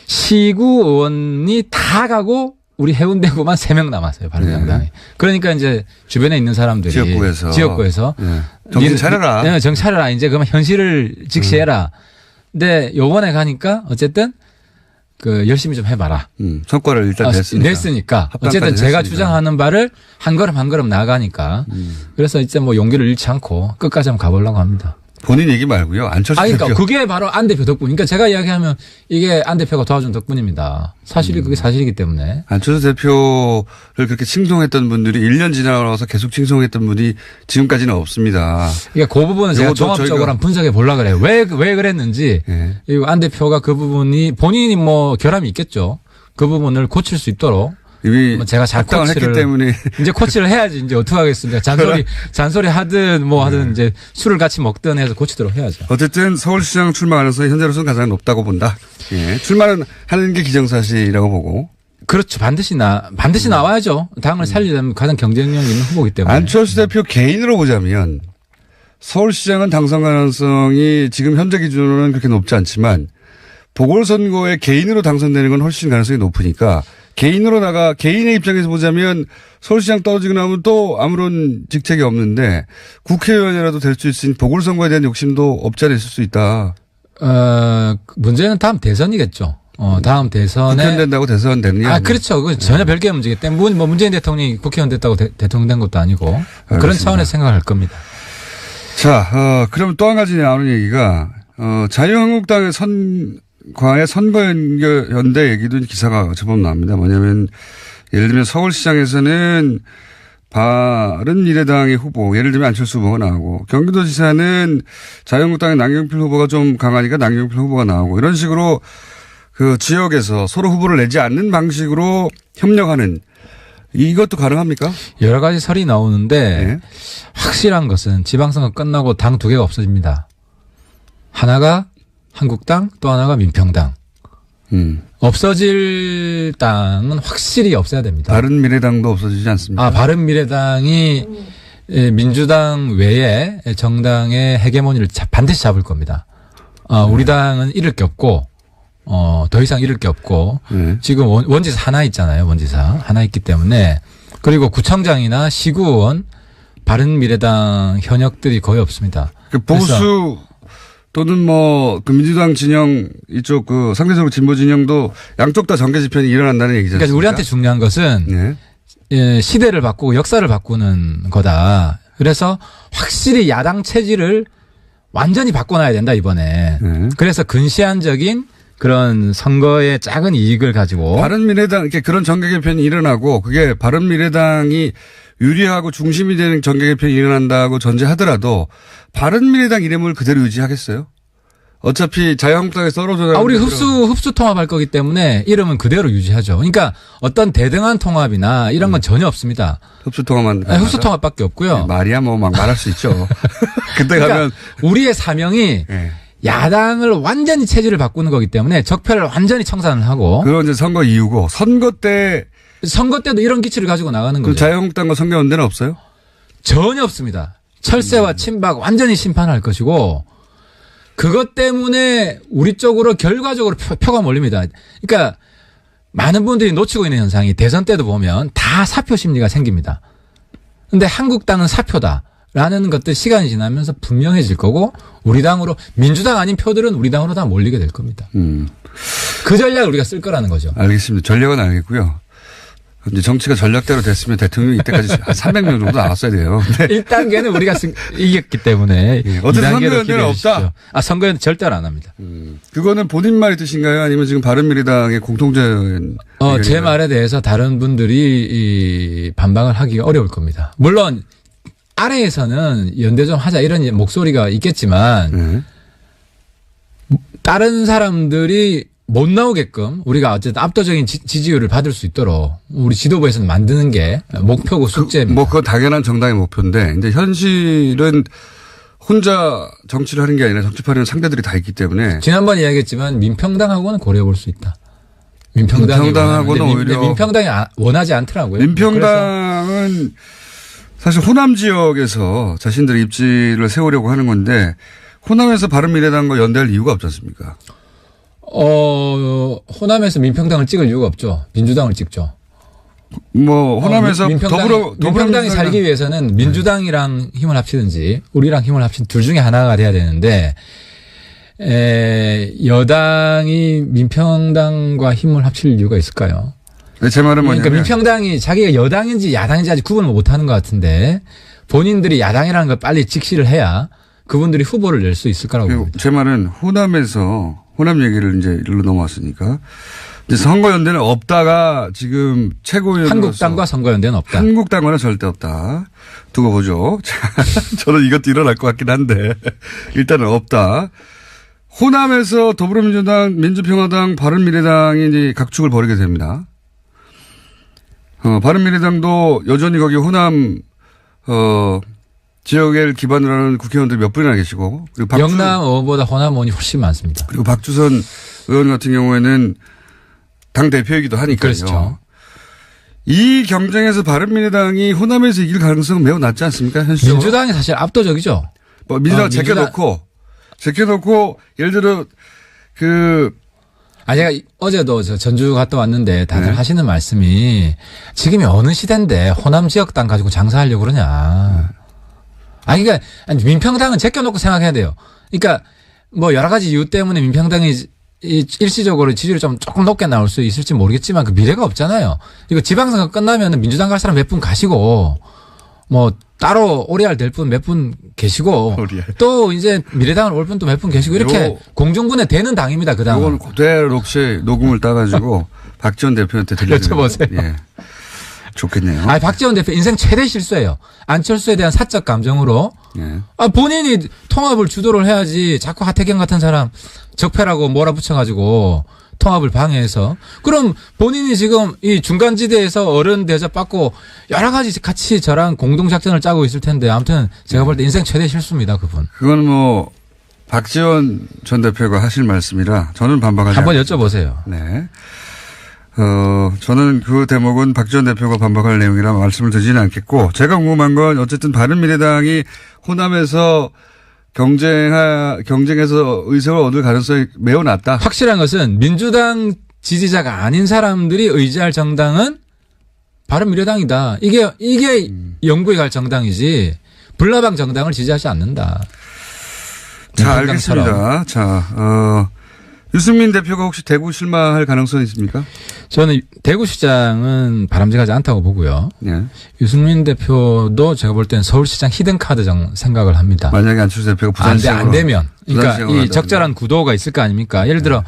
시구 의원이 다 가고 우리 해운대구만 3명 남았어요. 바른정당이. 그러니까 이제 주변에 있는 사람들이 지역구에서 정신 차려라. 네, 정신 차려라. 이제 그러면 현실을 직시해라. 근데 요번에 가니까 어쨌든 열심히 좀 해봐라. 성과를 일단 냈으니까. 어쨌든 제가 주장하는 바를 한 걸음 나아가니까. 그래서 이제 용기를 잃지 않고 끝까지 한번 가보려고 합니다. 본인 얘기 말고요. 안철수 대표. 그러니까 그게 바로 안 대표 덕분. 그러니까 제가 이야기하면 이게 안 대표가 도와준 덕분입니다. 사실이 그게 사실이기 때문에. 안철수 대표를 그렇게 칭송했던 분들이 1년 지나서 계속 칭송했던 분이 지금까지는 없습니다. 그러니까 그 부분은 제가 종합적으로 한번 분석해 보려고 그래요. 왜 그랬는지. 그리고 안 대표가 그 부분이 본인이 결함이 있겠죠. 그 부분을 고칠 수 있도록. 이미 제가 잘 했기 때문에 이제 코치를 해야지. 이제 어떻게 하겠습니까? 잔소리 하든 하든 이제 술을 같이 먹든 해서 고치도록 해야죠. 어쨌든 서울시장 출마 가능성이 현재로서는 가장 높다고 본다. 예. 출마는 하는 게 기정사실이라고 보고. 그렇죠. 반드시 나와야죠. 당을 살리려면 가장 경쟁력 있는 후보이기 때문에. 안철수 대표 개인으로 보자면 서울시장은 당선 가능성이 지금 현재 기준으로는 그렇게 높지 않지만 보궐선거에 개인으로 당선되는 건 훨씬 가능성이 높으니까 개인의 입장에서 보자면 서울시장 떨어지고 나면 또 아무런 직책이 없는데 국회의원이라도 될 수 있으니 보궐선거에 대한 욕심도 없지 않아 있을 수 있다. 문제는 다음 대선이겠죠. 다음 대선에. 국회의원 된다고 대선 되느냐. 그렇죠. 그 전혀 별개의 문제이기 때문에 뭐 문재인 대통령이 국회의원 됐다고 대통령 된 것도 아니고 알겠습니다. 그런 차원에서 생각할 겁니다. 자, 그럼 또 한 가지 나오는 얘기가, 자유한국당의 과의 선거연대 얘기도 기사가 제법 나옵니다. 뭐냐면, 예를 들면 서울시장에서는 바른미래당의 후보, 예를 들면 안철수 후보가 나오고, 경기도지사는 자유한국당의 남경필 후보가 좀 강하니까 남경필 후보가 나오고, 이런 식으로 그 지역에서 서로 후보를 내지 않는 방식으로 협력하는, 이것도 가능합니까? 여러 가지 설이 나오는데 네. 확실한 것은 지방선거 끝나고 당 2개가 없어집니다. 하나가 한국당, 또 하나가 민평당. 없어질 당은 확실히 없어야 됩니다. 바른미래당도 없어지지 않습니까? 바른미래당이 민주당 외에 정당의 헤게모니를 반드시 잡을 겁니다. 우리 당은 잃을 게 없고 더 이상 잃을 게 없고 지금 원지사 하나 있잖아요. 원지사 하나 있기 때문에 그리고 구청장이나 시구의원 바른미래당 현역들이 거의 없습니다. 그 보수 또는 그 민주당 진영 이쪽 상대적으로 진보 진영도 양쪽 다 정계 지편이 일어난다는 얘기죠. 그러니까 우리한테 중요한 것은 시대를 바꾸고 역사를 바꾸는 거다. 그래서 확실히 야당 체질을 완전히 바꿔놔야 된다 이번에. 그래서 근시안적인 그런 선거의 작은 이익을 가지고 바른미래당 이렇게 그런 정계 개편이 일어나고 그게 바른미래당이 유리하고 중심이 되는 정계 개편이 일어난다고 전제하더라도 바른미래당 이름을 그대로 유지하겠어요? 어차피 자유한국당에서 떨어져 우리 흡수 통합할 거기 때문에 이름은 그대로 유지하죠. 그러니까 어떤 대등한 통합이나 이런 건 전혀 없습니다. 흡수 통합만 흡수 통합밖에 없고요. 말이야 막 말할 수 있죠. 그때 그러니까 가면 우리의 사명이 야당을 완전히 체질을 바꾸는 거기 때문에 적폐를 완전히 청산을 하고. 그건 이제 선거 이후고 선거 때도 이런 기치를 가지고 나가는 거죠. 자유한국당과 선거연대는 없어요? 전혀 없습니다. 철새와 친박 완전히 심판할 것이고 그것 때문에 우리 쪽으로 결과적으로 표가 몰립니다. 그러니까 많은 분들이 놓치고 있는 현상이 대선 때도 보면 다 사표 심리가 생깁니다. 그런데 한국당은 사표다라는 것들 시간이 지나면서 분명해질 거고 우리 당으로 민주당 아닌 표들은 우리 당으로 다 몰리게 될 겁니다. 그 전략을 우리가 쓸 거라는 거죠. 알겠습니다. 전략은 알겠고요. 이제 정치가 전략대로 됐으면 대통령이 이때까지 한 300명 정도 나왔어야 돼요. 1단계는 우리가 이겼기 때문에. 어쨌든 선거연대는 없다? 선거연대 절대로 안 합니다. 그거는 본인 말의 뜻인가요? 아니면 지금 바른미래당의 공통적인. 제 말에 대해서 다른 분들이 반박을 하기가 어려울 겁니다. 물론 아래에서는 연대 좀 하자 이런 목소리가 있겠지만 다른 사람들이 못 나오게끔 우리가 어쨌든 압도적인 지지율을 받을 수 있도록 우리 지도부에서는 만드는 게 목표고 숙제입니다. 그건 당연한 정당의 목표인데 이제 현실은 혼자 정치를 하는 게 아니라 정치판에는 상대들이 다 있기 때문에. 지난번에 이야기했지만 민평당하고는 고려해 볼 수 있다. 민평당하고는 오히려. 민평당이 원하지 않더라고요. 민평당은 사실 호남 지역에서 자신들의 입지를 세우려고 하는 건데 호남에서 바른미래당과 연대할 이유가 없지 않습니까? 호남에서 민평당을 찍을 이유가 없죠. 민주당을 찍죠. 호남에서 민평당이 살기 위해서는 민주당이랑 힘을 합치든지 우리랑 힘을 합친 둘 중에 하나가 돼야 되는데, 여당이 민평당과 힘을 합칠 이유가 있을까요? 제 말은 뭐냐면. 그러니까 민평당이 자기가 여당인지 야당인지 아직 구분을 못 하는 것 같은데, 본인들이 야당이라는 걸 빨리 직시를 해야 그분들이 후보를 낼 수 있을 거라고 봅니다. 제 말은 호남 얘기를 이제 일로 넘어왔으니까. 이제 선거연대는 없다가 지금 최고위원으로서. 한국당과 선거연대는 없다. 한국당과는 절대 없다. 두고 보죠. 저는 이것도 일어날 것 같긴 한데 일단은 없다. 호남에서 더불어민주당, 민주평화당, 바른미래당이 이제 각축을 벌이게 됩니다. 바른미래당도 여전히 거기 호남 지역을 기반으로 하는 국회의원들이 몇 분이나 계시고. 그리고 영남 의원보다 호남 의원이 훨씬 많습니다. 그리고 박주선 의원 같은 경우에는 당대표이기도 하니까요. 그렇죠. 이 경쟁에서 바른미래당이 호남에서 이길 가능성은 매우 낮지 않습니까? 현실적으로. 민주당이 사실 압도적이죠. 뭐 민주당 제껴놓고 예를 들어 제가 어제도 전주 갔다 왔는데 다들 하시는 말씀이 지금이 어느 시대인데 호남 지역 땅 가지고 장사하려고 그러냐. 그러니까 민평당은 제껴놓고 생각해야 돼요. 그러니까 뭐 여러 가지 이유 때문에 민평당이 일시적으로 지지율이 조금 높게 나올 수 있을지 모르겠지만 그 미래가 없잖아요. 이거 지방선거 끝나면 민주당 갈 사람 몇 분 가시고 뭐 따로 오리알 될 분 몇 분 계시고 또 이제 미래당을 올 분 또 몇 분 계시고 이렇게 공중분해 되는 당입니다. 그 당은. 이건 그대로 혹시 녹음을 따가지고 박지원 대표한테 여쭤보세요. 예. 좋겠네요. 박지원 대표 인생 최대 실수예요. 안철수에 대한 사적 감정으로. 예. 본인이 통합을 주도를 해야지 자꾸 하태경 같은 사람 적폐라고 몰아붙여가지고 통합을 방해해서. 그럼 본인이 지금 이 중간지대에서 어른 대접 받고 여러 가지 같이 저랑 공동작전을 짜고 있을 텐데 아무튼 제가 볼 때 인생 최대 실수입니다. 그분. 그건 뭐 박지원 전 대표가 하실 말씀이라 저는 반박하지 한번 여쭤보세요. 네. 저는 그 대목은 박지원 대표가 반박할 내용이라 말씀을 드리지는 않겠고 제가 궁금한 건 어쨌든 바른미래당이 호남에서 경쟁해서 의석을 얻을 가능성이 매우 낮다. 확실한 것은 민주당 지지자가 아닌 사람들이 의지할 정당은 바른미래당이다. 이게 영구에 갈 정당이지 불나방 정당을 지지하지 않는다. 자, 알겠습니다. 자, 유승민 대표가 혹시 대구 출마할 가능성이 있습니까? 저는 대구시장은 바람직하지 않다고 보고요. 네. 유승민 대표도 제가 볼 때는 서울시장 히든카드 생각을 합니다. 만약에 안철수 대표가 부산시장으로 안 되면. 그러니까 이 적절한 구도가 있을 거 아닙니까? 예를 들어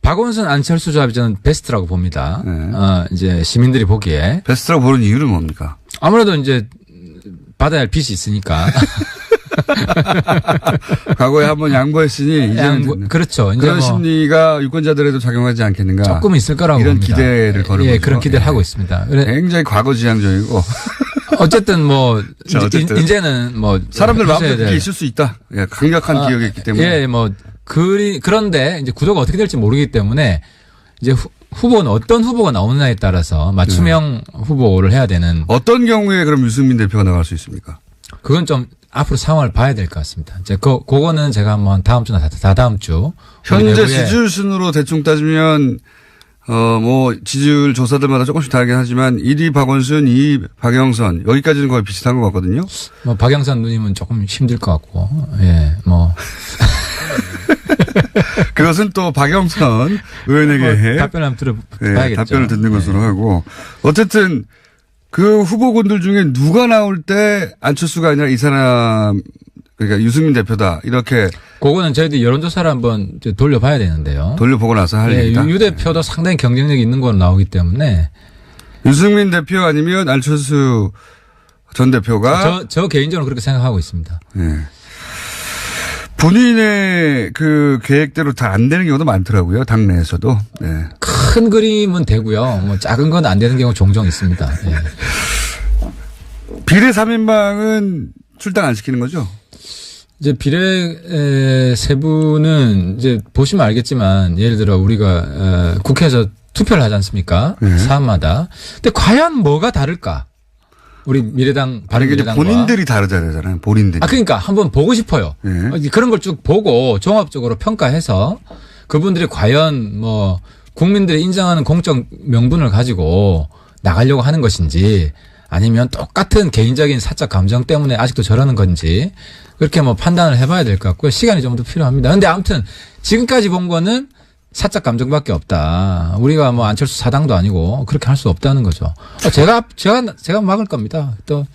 박원순 안철수 조합이 저는 베스트라고 봅니다. 네. 이제 시민들이 보기에. 베스트라고 보는 이유는 뭡니까? 아무래도 이제 받아야 할 빚이 있으니까. 과거에 한번 양보했으니 이제는 그렇죠. 이제 그런 심리가 유권자들에도 작용하지 않겠는가? 조금 있을 거라고 이런 봅니다. 기대를 거는 거죠. 그런 기대를 하고 있습니다. 굉장히 과거지향적이고 어쨌든 뭐 이제는 뭐 사람들 마음속에 그게 있을 수 있다. 강력한 기억이 있기 때문에. 그런데 이제 구도가 어떻게 될지 모르기 때문에 이제 후보는 어떤 후보가 나오느냐에 따라서 맞춤형 후보를 해야 되는. 어떤 경우에 그럼 유승민 대표가 나갈 수 있습니까? 그건 좀 앞으로 상황을 봐야 될 것 같습니다. 이제 그거는 제가 한번 다음 주나 다다음 주. 현재 지지율 순으로 대충 따지면 뭐 지지율 조사들마다 조금씩 다르긴 하지만 1위 박원순, 2위 박영선 여기까지는 거의 비슷한 것 같거든요. 뭐 박영선 누님은 조금 힘들 것 같고, 뭐. 그것은 또 박영선 의원에게 답변을 한번 들어봐야겠죠. 답변을 듣는 것으로 하고 어쨌든 그 후보군들 중에 누가 나올 때 안철수가 아니라 이 사람 그러니까 유승민 대표다 이렇게. 그거는 저희들이 여론조사를 한번 돌려봐야 되는데요. 돌려보고 나서 할 얘기다. 유 대표도 상당히 경쟁력이 있는 걸로 나오기 때문에. 유승민 대표 아니면 안철수 전 대표가. 저 개인적으로 그렇게 생각하고 있습니다. 네. 본인의 그 계획대로 다 안 되는 경우도 많더라고요. 당내에서도. 네. 큰 그림은 되고요. 뭐 작은 건 안 되는 경우 종종 있습니다. 예. 비례 3인방은 출당 안 시키는 거죠? 이제 비례 세부는 이제 보시면 알겠지만 예를 들어 우리가 국회에서 투표를 하지 않습니까? 사안마다. 근데 과연 뭐가 다를까? 우리 미래당, 바른미래당과. 본인들이 다르잖아요. 본인들이. 그러니까 한번 보고 싶어요. 그런 걸 쭉 보고 종합적으로 평가해서 그분들이 과연 뭐 국민들이 인정하는 공적 명분을 가지고 나가려고 하는 것인지 아니면 똑같은 개인적인 사적 감정 때문에 아직도 저러는 건지 그렇게 뭐 판단을 해봐야 될 것 같고요. 시간이 좀 더 필요합니다. 근데 아무튼 지금까지 본 거는 사적 감정밖에 없다. 우리가 뭐 안철수 사당도 아니고 그렇게 할 수 없다는 거죠. 제가 막을 겁니다. 또.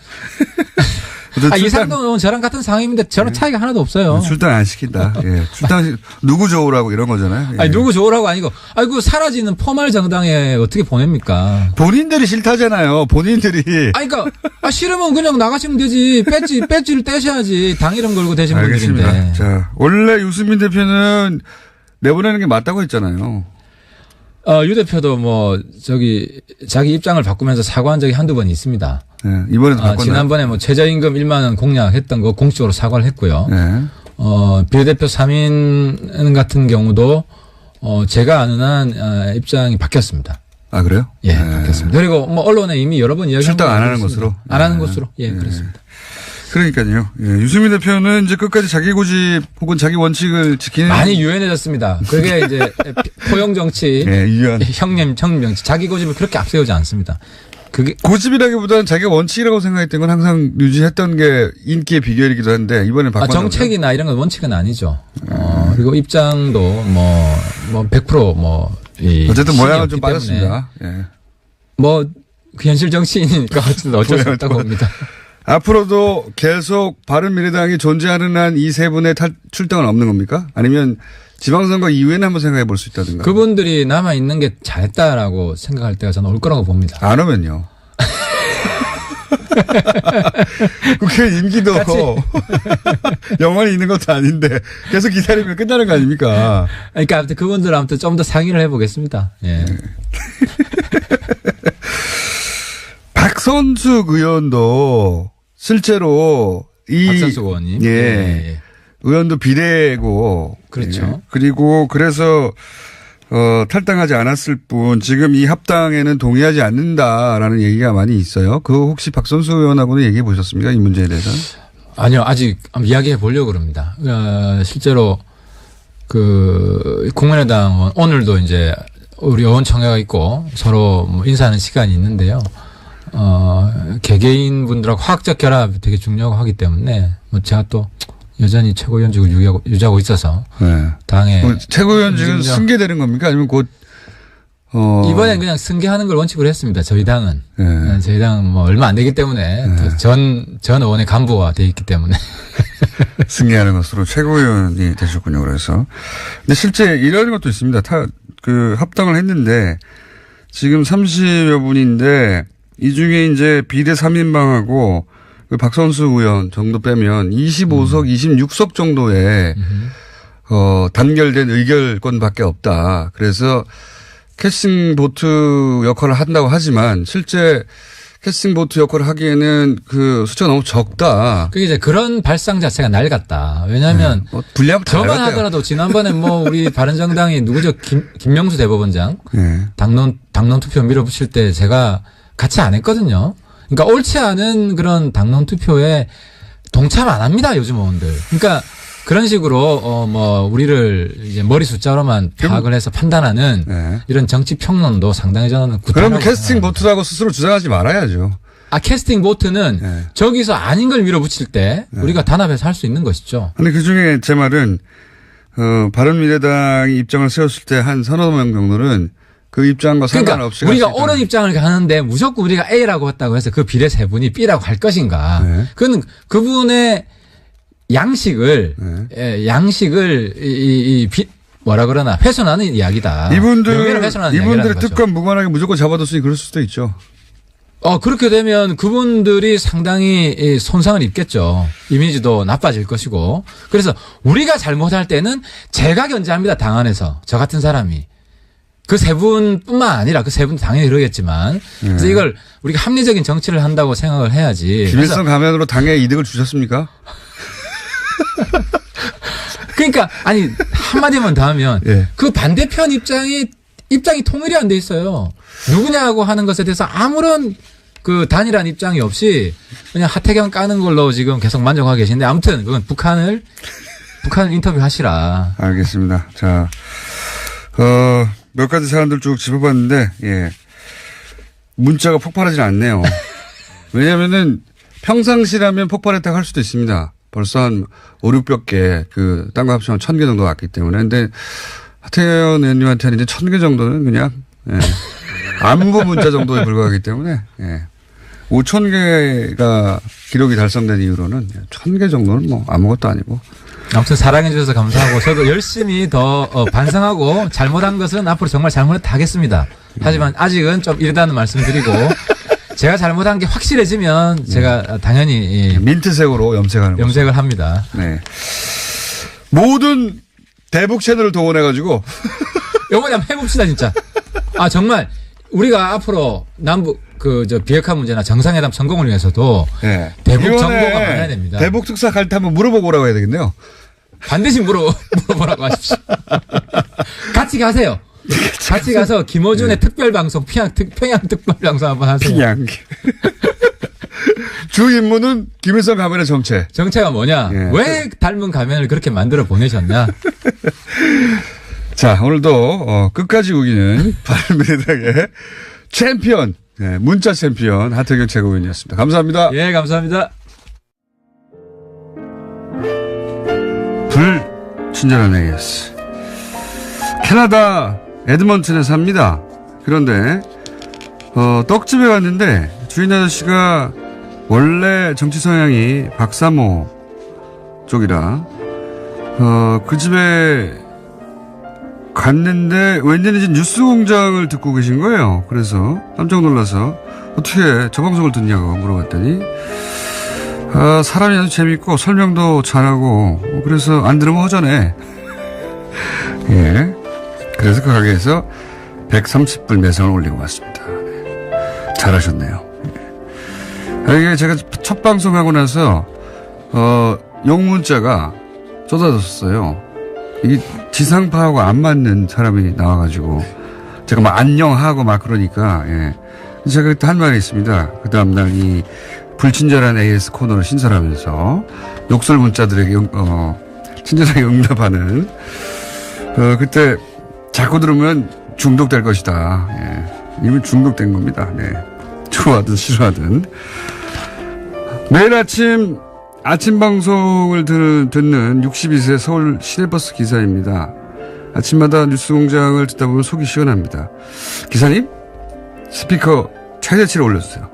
이상도는 저랑 같은 상임인데 저랑 차이가 하나도 없어요. 출당 안 시킨다. 예. 출당 누구 좋으라고 이런 거잖아요. 예. 아니 누구 좋으라고 아니고 그 사라지는 포말 정당에 어떻게 보냅니까? 본인들이 싫다잖아요. 본인들이. 그러니까 싫으면 그냥 나가시면 되지. 배지를 떼셔야지. 당 이름 걸고 되신 분들인데. 자, 원래 유승민 대표는 내보내는 게 맞다고 했잖아요. 유 대표도 자기 입장을 바꾸면서 사과한 적이 한두 번 있습니다. 네, 이번에도 바꿨나요? 지난번에 최저임금 1만 원 공약했던 거 공식적으로 사과를 했고요. 네. 비례대표 3인 같은 경우도 제가 아는 한 입장이 바뀌었습니다. 아, 그래요? 예, 바뀌었습니다. 그리고 언론에 이미 여러 번 이야기한 출당 안 하는 것으로? 안 하는 것으로. 예, 그렇습니다. 그러니까요. 예, 유승민 대표는 이제 끝까지 자기 고집 혹은 자기 원칙을 지키는. 많이 유연해졌습니다. 그게 이제 포용 정치, 예, 유연. 형님 정치, 자기 고집을 그렇게 앞세우지 않습니다. 그게 고집이라기보다는 자기가 원칙이라고 생각했던 건 항상 유지했던 게 인기의 비결이기도 한데 이번에 바꿨나 정책이나 이런 건 원칙은 아니죠. 그리고 입장도 뭐 100% 어쨌든 모양은 좀 빠졌습니다. 예. 그 현실 정치인이니까 어쩔 수 없다고 봅니다. 앞으로도 계속 바른미래당이 존재하는 한 이 세 분의 출당은 없는 겁니까? 아니면 지방선거 이후에는 한번 생각해 볼 수 있다든가. 그분들이 남아있는 게 잘했다라고 생각할 때가 저는 올 거라고 봅니다. 안 오면요. 국회 임기도 영원히 있는 것도 아닌데 계속 기다리면 끝나는 거 아닙니까? 그러니까 아무튼 그분들 아무튼 좀 더 상의를 해보겠습니다. 예. 박선숙 의원도 실제로 박선숙 의원님. 예. 의원도 비례고. 그렇죠. 예. 그리고 그래서 탈당하지 않았을 뿐 지금 이 합당에는 동의하지 않는다라는 얘기가 많이 있어요. 그거 혹시 박선숙 의원하고는 얘기해 보셨습니까? 이 문제에 대해서는? 아니요. 아직 한번 이야기해 보려고 그럽니다. 실제로 국민의당 오늘도 이제 우리 의원총회가 있고 서로 인사하는 시간이 있는데요. 개개인 분들하고 화학적 결합이 되게 중요하고 하기 때문에 제가 또 여전히 최고위원직을 유지하고 있어서 네. 당에 최고위원직은 승계되는 겁니까? 아니면 곧 이번엔 그냥 승계하는 걸 원칙으로 했습니다. 저희 당은 네. 저희 당은 얼마 안 되기 때문에 네. 전 의원의 간부가 돼 있기 때문에 승계하는 것으로 최고위원이 되셨군요. 그래서 근데 실제 이런 것도 있습니다. 합당을 했는데 지금 30여 분인데 이 중에 이제 비례 3인방하고 박선숙 의원 정도 빼면 25석, 26석 정도의 단결된 의결권밖에 없다. 그래서 캐스팅 보트 역할을 한다고 하지만 실제 캐스팅 보트 역할을 하기에는 숫자가 너무 적다. 그게 이제 그런 발상 자체가 낡았다. 왜냐하면 저만 하더라도 지난번에 우리 바른정당이 누구죠? 김명수 대법원장 당론 투표 밀어붙일 때 제가 같이 안 했거든요. 그러니까 옳지 않은 그런 당론 투표에 동참 안 합니다. 요즘 의원들. 그러니까 그런 식으로 우리를 이제 머리 숫자로만 파악을 해서 판단하는 이런 정치 평론도 상당히 저는 구타라고. 그럼 캐스팅 보트라고 스스로 주장하지 말아야죠. 캐스팅 보트는 저기서 아닌 걸 밀어붙일 때 우리가 단합해서 할 수 있는 것이죠. 근데 그중에 제 말은 바른미래당이 입장을 세웠을 때 한 서너 명 정도는 그 입장과 상관없이 우리가 옳은 입장을 가는데 무조건 우리가 A라고 했다고 해서 그 비례 세 분이 B라고 할 것인가. 그건 그분의 양식을 훼손하는 이야기다. 이분들의 특권 무관하게 무조건 잡아뒀으니 그럴 수도 있죠. 그렇게 되면 그분들이 상당히 손상을 입겠죠. 이미지도 나빠질 것이고. 그래서 우리가 잘못할 때는 제가 견제합니다. 당 안에서. 저 같은 사람이. 그 세 분뿐만 아니라 그 세 분도 당연히 그러겠지만. 그래서 이걸 우리가 합리적인 정치를 한다고 생각을 해야지. 김일성 가면으로 당에 이득을 주셨습니까? 그러니까 한마디만 더 하면 그 반대편 입장이 통일이 안 돼 있어요. 누구냐고 하는 것에 대해서 아무런 단일한 입장이 없이 그냥 하태경 까는 걸로 지금 계속 만족하고 계신데 아무튼 그건 북한을 인터뷰 하시라. 알겠습니다. 자, 몇 가지 사람들 쭉 짚어봤는데, 문자가 폭발하진 않네요. 왜냐면은 평상시라면 폭발했다고 할 수도 있습니다. 벌써 한 5, 600 개, 딴 거 합치면 1000개 정도 왔기 때문에. 근데 하태경 의원님한테는 이제 1000개 정도는 그냥, 안부 문자 정도에 불과하기 때문에, 5000개가 기록이 달성된 이후로는 1000개 정도는 아무것도 아니고. 아무튼 사랑해 주셔서 감사하고 저도 열심히 더 반성하고 잘못한 것은 앞으로 정말 잘못했다 하겠습니다. 하지만 아직은 좀 이르다는 말씀드리고 제가 잘못한 게 확실해지면 제가 당연히 민트색으로 염색을 합니다. 네. 모든 대북 채널을 동원해가지고 이번에 한번 해봅시다 진짜. 정말 우리가 앞으로 남북 비핵화 문제나 정상회담 성공을 위해서도 대북 정보가 많아야 됩니다. 대북 특사 갈 때 한번 물어보고 오라고 해야 되겠네요. 반드시 물어보라고 하십시오. 같이 가세요. 같이 가서 김어준의 특별방송 평양 특별방송 한번 하세요. 평양. 주 임무는 김일성 가면의 정체. 정체가 뭐냐? 예. 왜 닮은 가면을 그렇게 만들어 보내셨냐? 자, 오늘도 끝까지 우기는 바른미래당의 챔피언, 네, 문자 챔피언 하태경 최고위원이었습니다. 감사합니다. 예, 감사합니다. 불친절한 AS. 캐나다 에드먼튼에 삽니다. 그런데 떡집에 갔는데 주인 아저씨가 원래 정치 성향이 박사모 쪽이라 그 집에 갔는데 웬일인지 뉴스공장을 듣고 계신 거예요. 그래서 깜짝 놀라서 어떻게 저 방송을 듣냐고 물어봤더니 사람이 아주 재밌고 설명도 잘하고 그래서 안 들으면 허전해. 예. 그래서 그 가게에서 130불 매상을 올리고 왔습니다. 잘하셨네요. 이게 제가 첫 방송하고 나서 욕 문자가 쏟아졌어요. 이게 지상파하고 안 맞는 사람이 나와가지고 제가 막 안녕하고 막 그러니까 예. 제가 그때 한 말이 있습니다. 그 다음날 이 불친절한 AS 코너를 신설하면서 욕설 문자들에게 친절하게 응답하는 그때 자꾸 들으면 중독될 것이다. 예. 이미 중독된 겁니다. 네. 좋아하든 싫어하든. 매일 아침 방송을 듣는 62세 서울 시내버스 기사입니다. 아침마다 뉴스공장을 듣다 보면 속이 시원합니다. 기사님, 스피커 최대치를 올려주세요.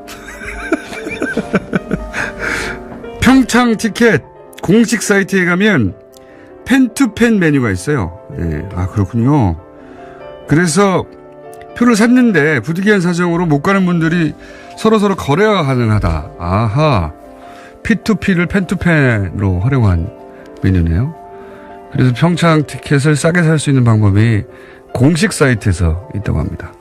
평창 티켓 공식 사이트에 가면 펜투펜 메뉴가 있어요. 예. 아, 그렇군요. 그래서 표를 샀는데 부득이한 사정으로 못 가는 분들이 서로 거래가 가능하다. 아하. P2P를 펜투펜으로 활용한 메뉴네요. 그래서 평창 티켓을 싸게 살 수 있는 방법이 공식 사이트에서 있다고 합니다.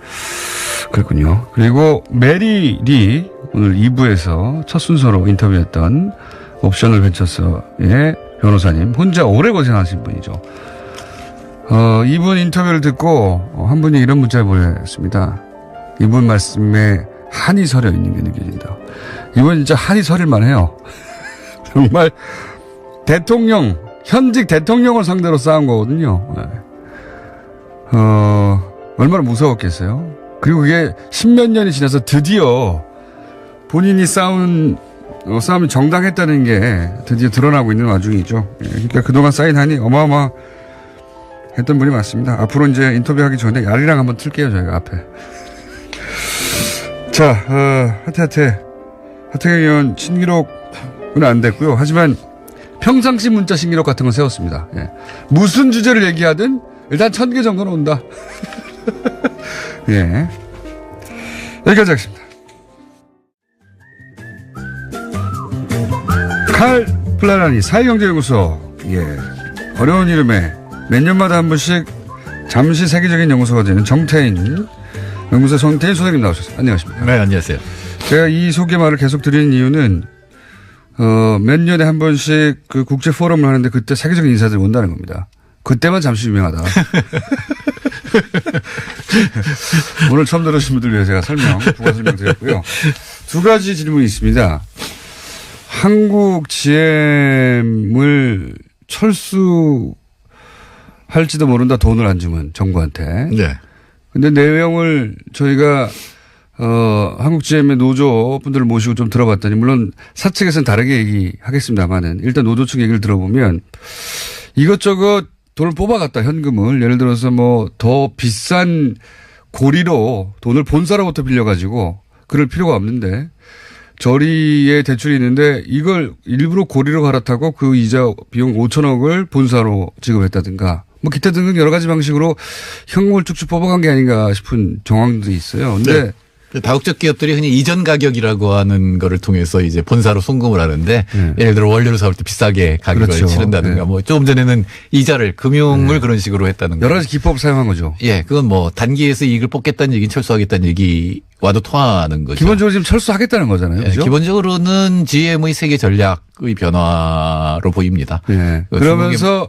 그렇군요. 그리고 메리 리 오늘 2부에서 첫 순서로 인터뷰했던 옵셔널 벤처스의 변호사님 혼자 오래 고생하신 분이죠. 이분 인터뷰를 듣고 한 분이 이런 문자를 보냈습니다. 이분 말씀에 한이 서려 있는 게 느껴진다. 이분 진짜 한이 서릴만 해요. 정말 현직 대통령을 상대로 싸운 거거든요. 얼마나 무서웠겠어요. 그리고 그게 10몇 년이 지나서 드디어 본인이 싸움이 정당했다는 게 드디어 드러나고 있는 와중이죠. 그러니까 그동안 쌓인 한이 어마어마했던 분이 맞습니다. 앞으로 이제 인터뷰하기 전에 야리랑 한번 틀게요, 저희가 앞에. 자, 하태경 의원 신기록은 안 됐고요. 하지만 평상시 문자 신기록 같은 건 세웠습니다. 예. 무슨 주제를 얘기하든 일단 1000개 정도는 온다. 예. 여기까지 하겠습니다. 칼 플라라니 사회경제연구소. 예. 어려운 이름에 몇 년마다 한 번씩 잠시 세계적인 연구소가 되는 정태인 연구소 정태인 소장님 나오셨어요. 안녕하십니까. 네, 안녕하세요. 제가 이 소개말을 계속 드리는 이유는 몇 년에 한 번씩 그 국제 포럼을 하는데 그때 세계적인 인사들이 온다는 겁니다. 그때만 잠시 유명하다. 오늘 처음 들으신 분들 위해 제가 부가 설명드렸고요. 두 가지 질문이 있습니다. 한국 GM을 철수할지도 모른다, 돈을 안 주면 정부한테. 네. 근데 내용을 저희가 한국 GM의 노조 분들을 모시고 좀 들어봤더니 물론 사측에서는 다르게 얘기하겠습니다만은 일단 노조 측 얘기를 들어보면 이것저것 돈을 뽑아갔다, 현금을. 예를 들어서 뭐 더 비싼 고리로 돈을 본사로부터 빌려가지고 그럴 필요가 없는데 저리에 대출이 있는데 이걸 일부러 고리로 갈아타고 그 이자 비용 5천억을 본사로 지급했다든가 뭐 기타 등등 여러 가지 방식으로 현금을 쭉쭉 뽑아간 게 아닌가 싶은 정황들이 있어요. 근데 네. 다국적 기업들이 흔히 이전 가격이라고 하는 거를 통해서 이제 본사로 송금을 하는데 예를 들어 원료를 사올 때 비싸게 가격을 그렇죠. 치른다든가 뭐 조금 전에는 이자를 금융을 그런 식으로 했다는 거. 여러 가지 기법을 사용한 거죠. 예, 그건 뭐 단기에서 이익을 뽑겠다는 얘기는 철수하겠다는 얘기와도 통하는 거죠. 기본적으로 지금 철수하겠다는 거잖아요. 그렇죠? 예, 기본적으로는 GM의 세계 전략의 변화로 보입니다. 예. 그러면서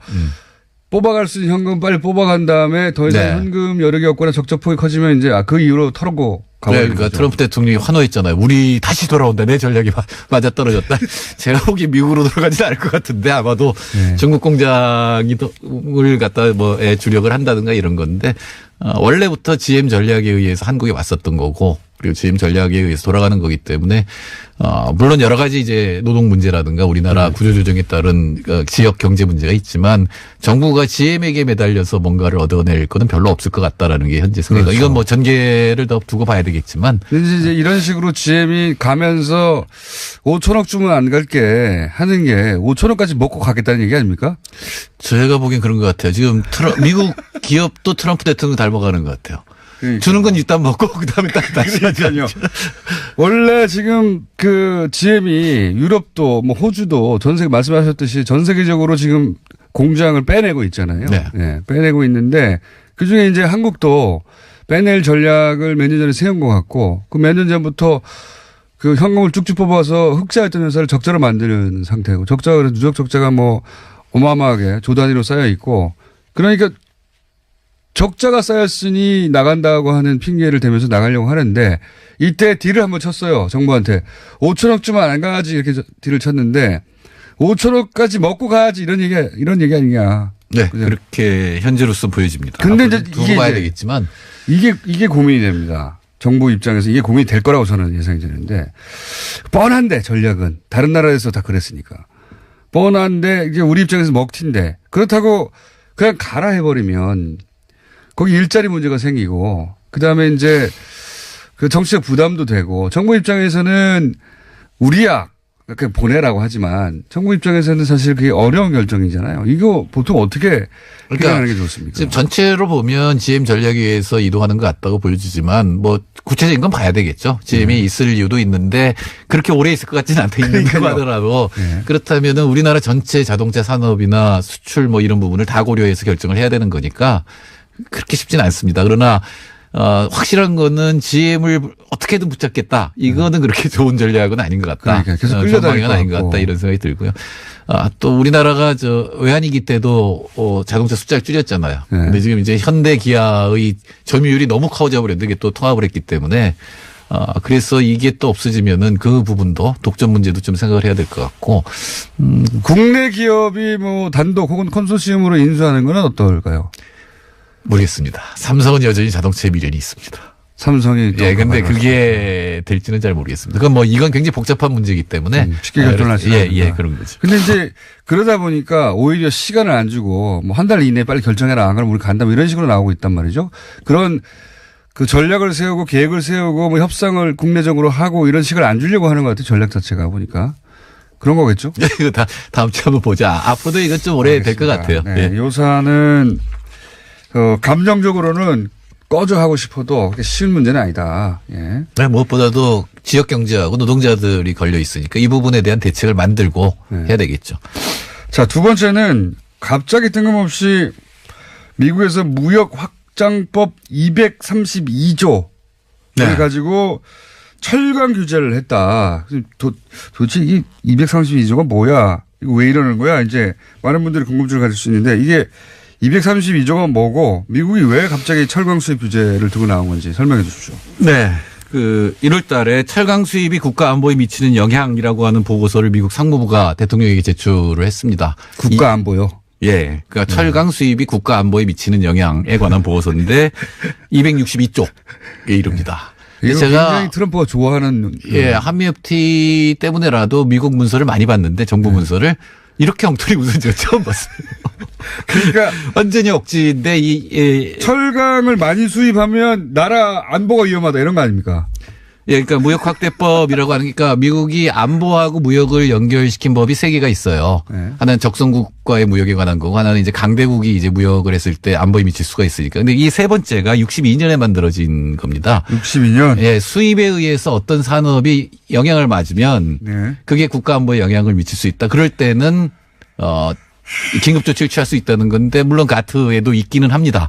뽑아갈 수 있는 현금 빨리 뽑아간 다음에 더 이상 네. 현금 여력이 없거나 적자폭이 커지면 이제 그 이후로 털고 그러니까 트럼프 대통령이 환호했잖아요. 우리 다시 돌아온다. 내 전략이 맞아 떨어졌다. 제가 보기 미국으로 돌아가지는 않을 것 같은데 아마도 네. 중국 공장을 갖다 주력을 한다든가 이런 건데 원래부터 GM 전략에 의해서 한국에 왔었던 거고 그리고 GM 전략에 의해서 돌아가는 거기 때문에 물론 여러 가지 이제 노동 문제라든가 우리나라 구조조정에 따른 지역 경제 문제가 있지만 정부가 GM에게 매달려서 뭔가를 얻어낼 거는 별로 없을 것 같다라는 게 현재 생각. 그렇죠. 이건 뭐 전개를 더 두고 봐야 되겠지만. 이제 이런 식으로 GM이 가면서 5천억 주면 안 갈게 하는 게 5천억까지 먹고 가겠다는 얘기 아닙니까? 제가 보기엔 그런 것 같아요. 지금 미국 기업도 트럼프 대통령 닮아가는 것 같아요. 그러니까. 주는 건 일단 먹고 그다음에 다시 하잖아요. 원래 지금 그 GM이 유럽도 뭐 호주도 전 세계 말씀하셨듯이 전 세계적으로 지금 공장을 빼내고 있잖아요. 네. 네, 빼내고 있는데 그중에 이제 한국도 빼낼 전략을 몇 년 전에 세운 것 같고 그 몇 년 전부터 그 현금을 쭉쭉 뽑아서 흑자였던 회사를 적자로 만드는 상태고 적자가 누적 적자가 뭐 어마어마하게 조 단위로 쌓여 있고 그러니까 적자가 쌓였으니 나간다고 하는 핑계를 대면서 나가려고 하는데 이때 딜을 한번 쳤어요. 정부한테. 5천억 주면 안 가야지 이렇게 딜을 쳤는데 5천억까지 먹고 가야지 이런 얘기 아니냐. 네. 그죠? 그렇게 현재로서 보여집니다. 근데 이제 두고 봐야 되겠지만 이게 고민이 됩니다. 정부 입장에서 이게 고민이 될 거라고 저는 예상이 되는데 뻔한데 전략은 다른 나라에서 다 그랬으니까. 뻔한데 이게 우리 입장에서 먹튀인데 그렇다고 그냥 가라 해버리면 거기 일자리 문제가 생기고 그다음에 이제 그 정치적 부담도 되고 정부 입장에서는 우리야 그냥 보내라고 하지만 정부 입장에서는 사실 그게 어려운 결정이잖아요. 이거 보통 어떻게 해결하는 게 좋습니까? 지금 전체로 보면 GM 전략에 의해서 이동하는 것 같다고 보여지지만 뭐 구체적인 건 봐야 되겠죠. GM이 있을 이유도 있는데 그렇게 오래 있을 것 같지는 않다 있는다고 하더라도 그렇다면은 우리나라 전체 자동차 산업이나 수출 뭐 이런 부분을 다 고려해서 결정을 해야 되는 거니까 그렇게 쉽지는 않습니다. 그러나 확실한 거는 GM을 어떻게든 붙잡겠다. 이거는 그렇게 좋은 전략은 아닌 것 같다. 그러니까 계속 끌려다니는 건 아닌 것 같다. 이런 생각이 들고요. 또 우리나라가 외환위기 때도 자동차 숫자를 줄였잖아요. 네. 근데 지금 이제 현대 기아의 점유율이 너무 커져 버렸는데 이게 또 통합을 했기 때문에 그래서 이게 또 없어지면은 그 부분도 독점 문제도 좀 생각을 해야 될 것 같고. 국내 기업이 뭐 단독 혹은 컨소시엄으로 인수하는 건 어떨까요? 모르겠습니다. 삼성은 여전히 자동차에 미련이 있습니다. 삼성이. 예, 근데 그게 될지는 잘 모르겠습니다. 그건 뭐 이건 굉장히 복잡한 문제이기 때문에. 쉽게 결정할 수 있는. 예, 그런 거죠. 근데 이제 그러다 보니까 오히려 시간을 안 주고 뭐 한 달 이내에 빨리 결정해라. 안 그러면 우리 간다. 뭐 이런 식으로 나오고 있단 말이죠. 그런 그 전략을 세우고 계획을 세우고 뭐 협상을 국내적으로 하고 이런 식을 안 주려고 하는 것 같아요. 전략 자체가 보니까. 그런 거겠죠? 이거 다음 주에 한번 보자. 앞으로도 이건 좀 오래 될 것 같아요. 네. 예. 요사는 감정적으로는 꺼져 하고 싶어도 그렇게 쉬운 문제는 아니다. 예. 네, 무엇보다도 지역 경제하고 노동자들이 걸려 있으니까 이 부분에 대한 대책을 만들고 해야 되겠죠. 자, 두 번째는 갑자기 뜬금없이 미국에서 무역 확장법 232조를 가지고 철강 규제를 했다. 도대체 이 232조가 뭐야? 이거 왜 이러는 거야? 이제 많은 분들이 궁금증을 가질 수 있는데 이게 232조가 뭐고 미국이 왜 갑자기 철강 수입 규제를 두고 나온 건지 설명해 주십시오. 네. 1월 달에 철강 수입이 국가 안보에 미치는 영향이라고 하는 보고서를 미국 상무부가 대통령에게 제출을 했습니다. 국가 안보요? 예. 그러니까 철강 수입이 국가 안보에 미치는 영향에 관한 보고서인데 262쪽에 이릅니다. 이거 굉장히 트럼프가 좋아하는. 예. 한미FTA 때문에라도 미국 문서를 많이 봤는데 정부 문서를 이렇게 엉터리 문서 제가 처음 봤어요. 그러니까 완전히 억지인데 철강을 많이 수입하면 나라 안보가 위험하다 이런 거 아닙니까? 예, 그러니까 무역 확대법이라고 하니까 미국이 안보하고 무역을 연결시킨 법이 3개가 있어요. 네. 하나는 적성국과의 무역에 관한 거고, 하나는 이제 강대국이 이제 무역을 했을 때 안보에 미칠 수가 있으니까. 근데 이 세 번째가 62년에 만들어진 겁니다. 62년? 예, 수입에 의해서 어떤 산업이 영향을 맞으면 그게 국가 안보에 영향을 미칠 수 있다. 그럴 때는 긴급 조치를 취할 수 있다는 건데 물론 가트에도 있기는 합니다.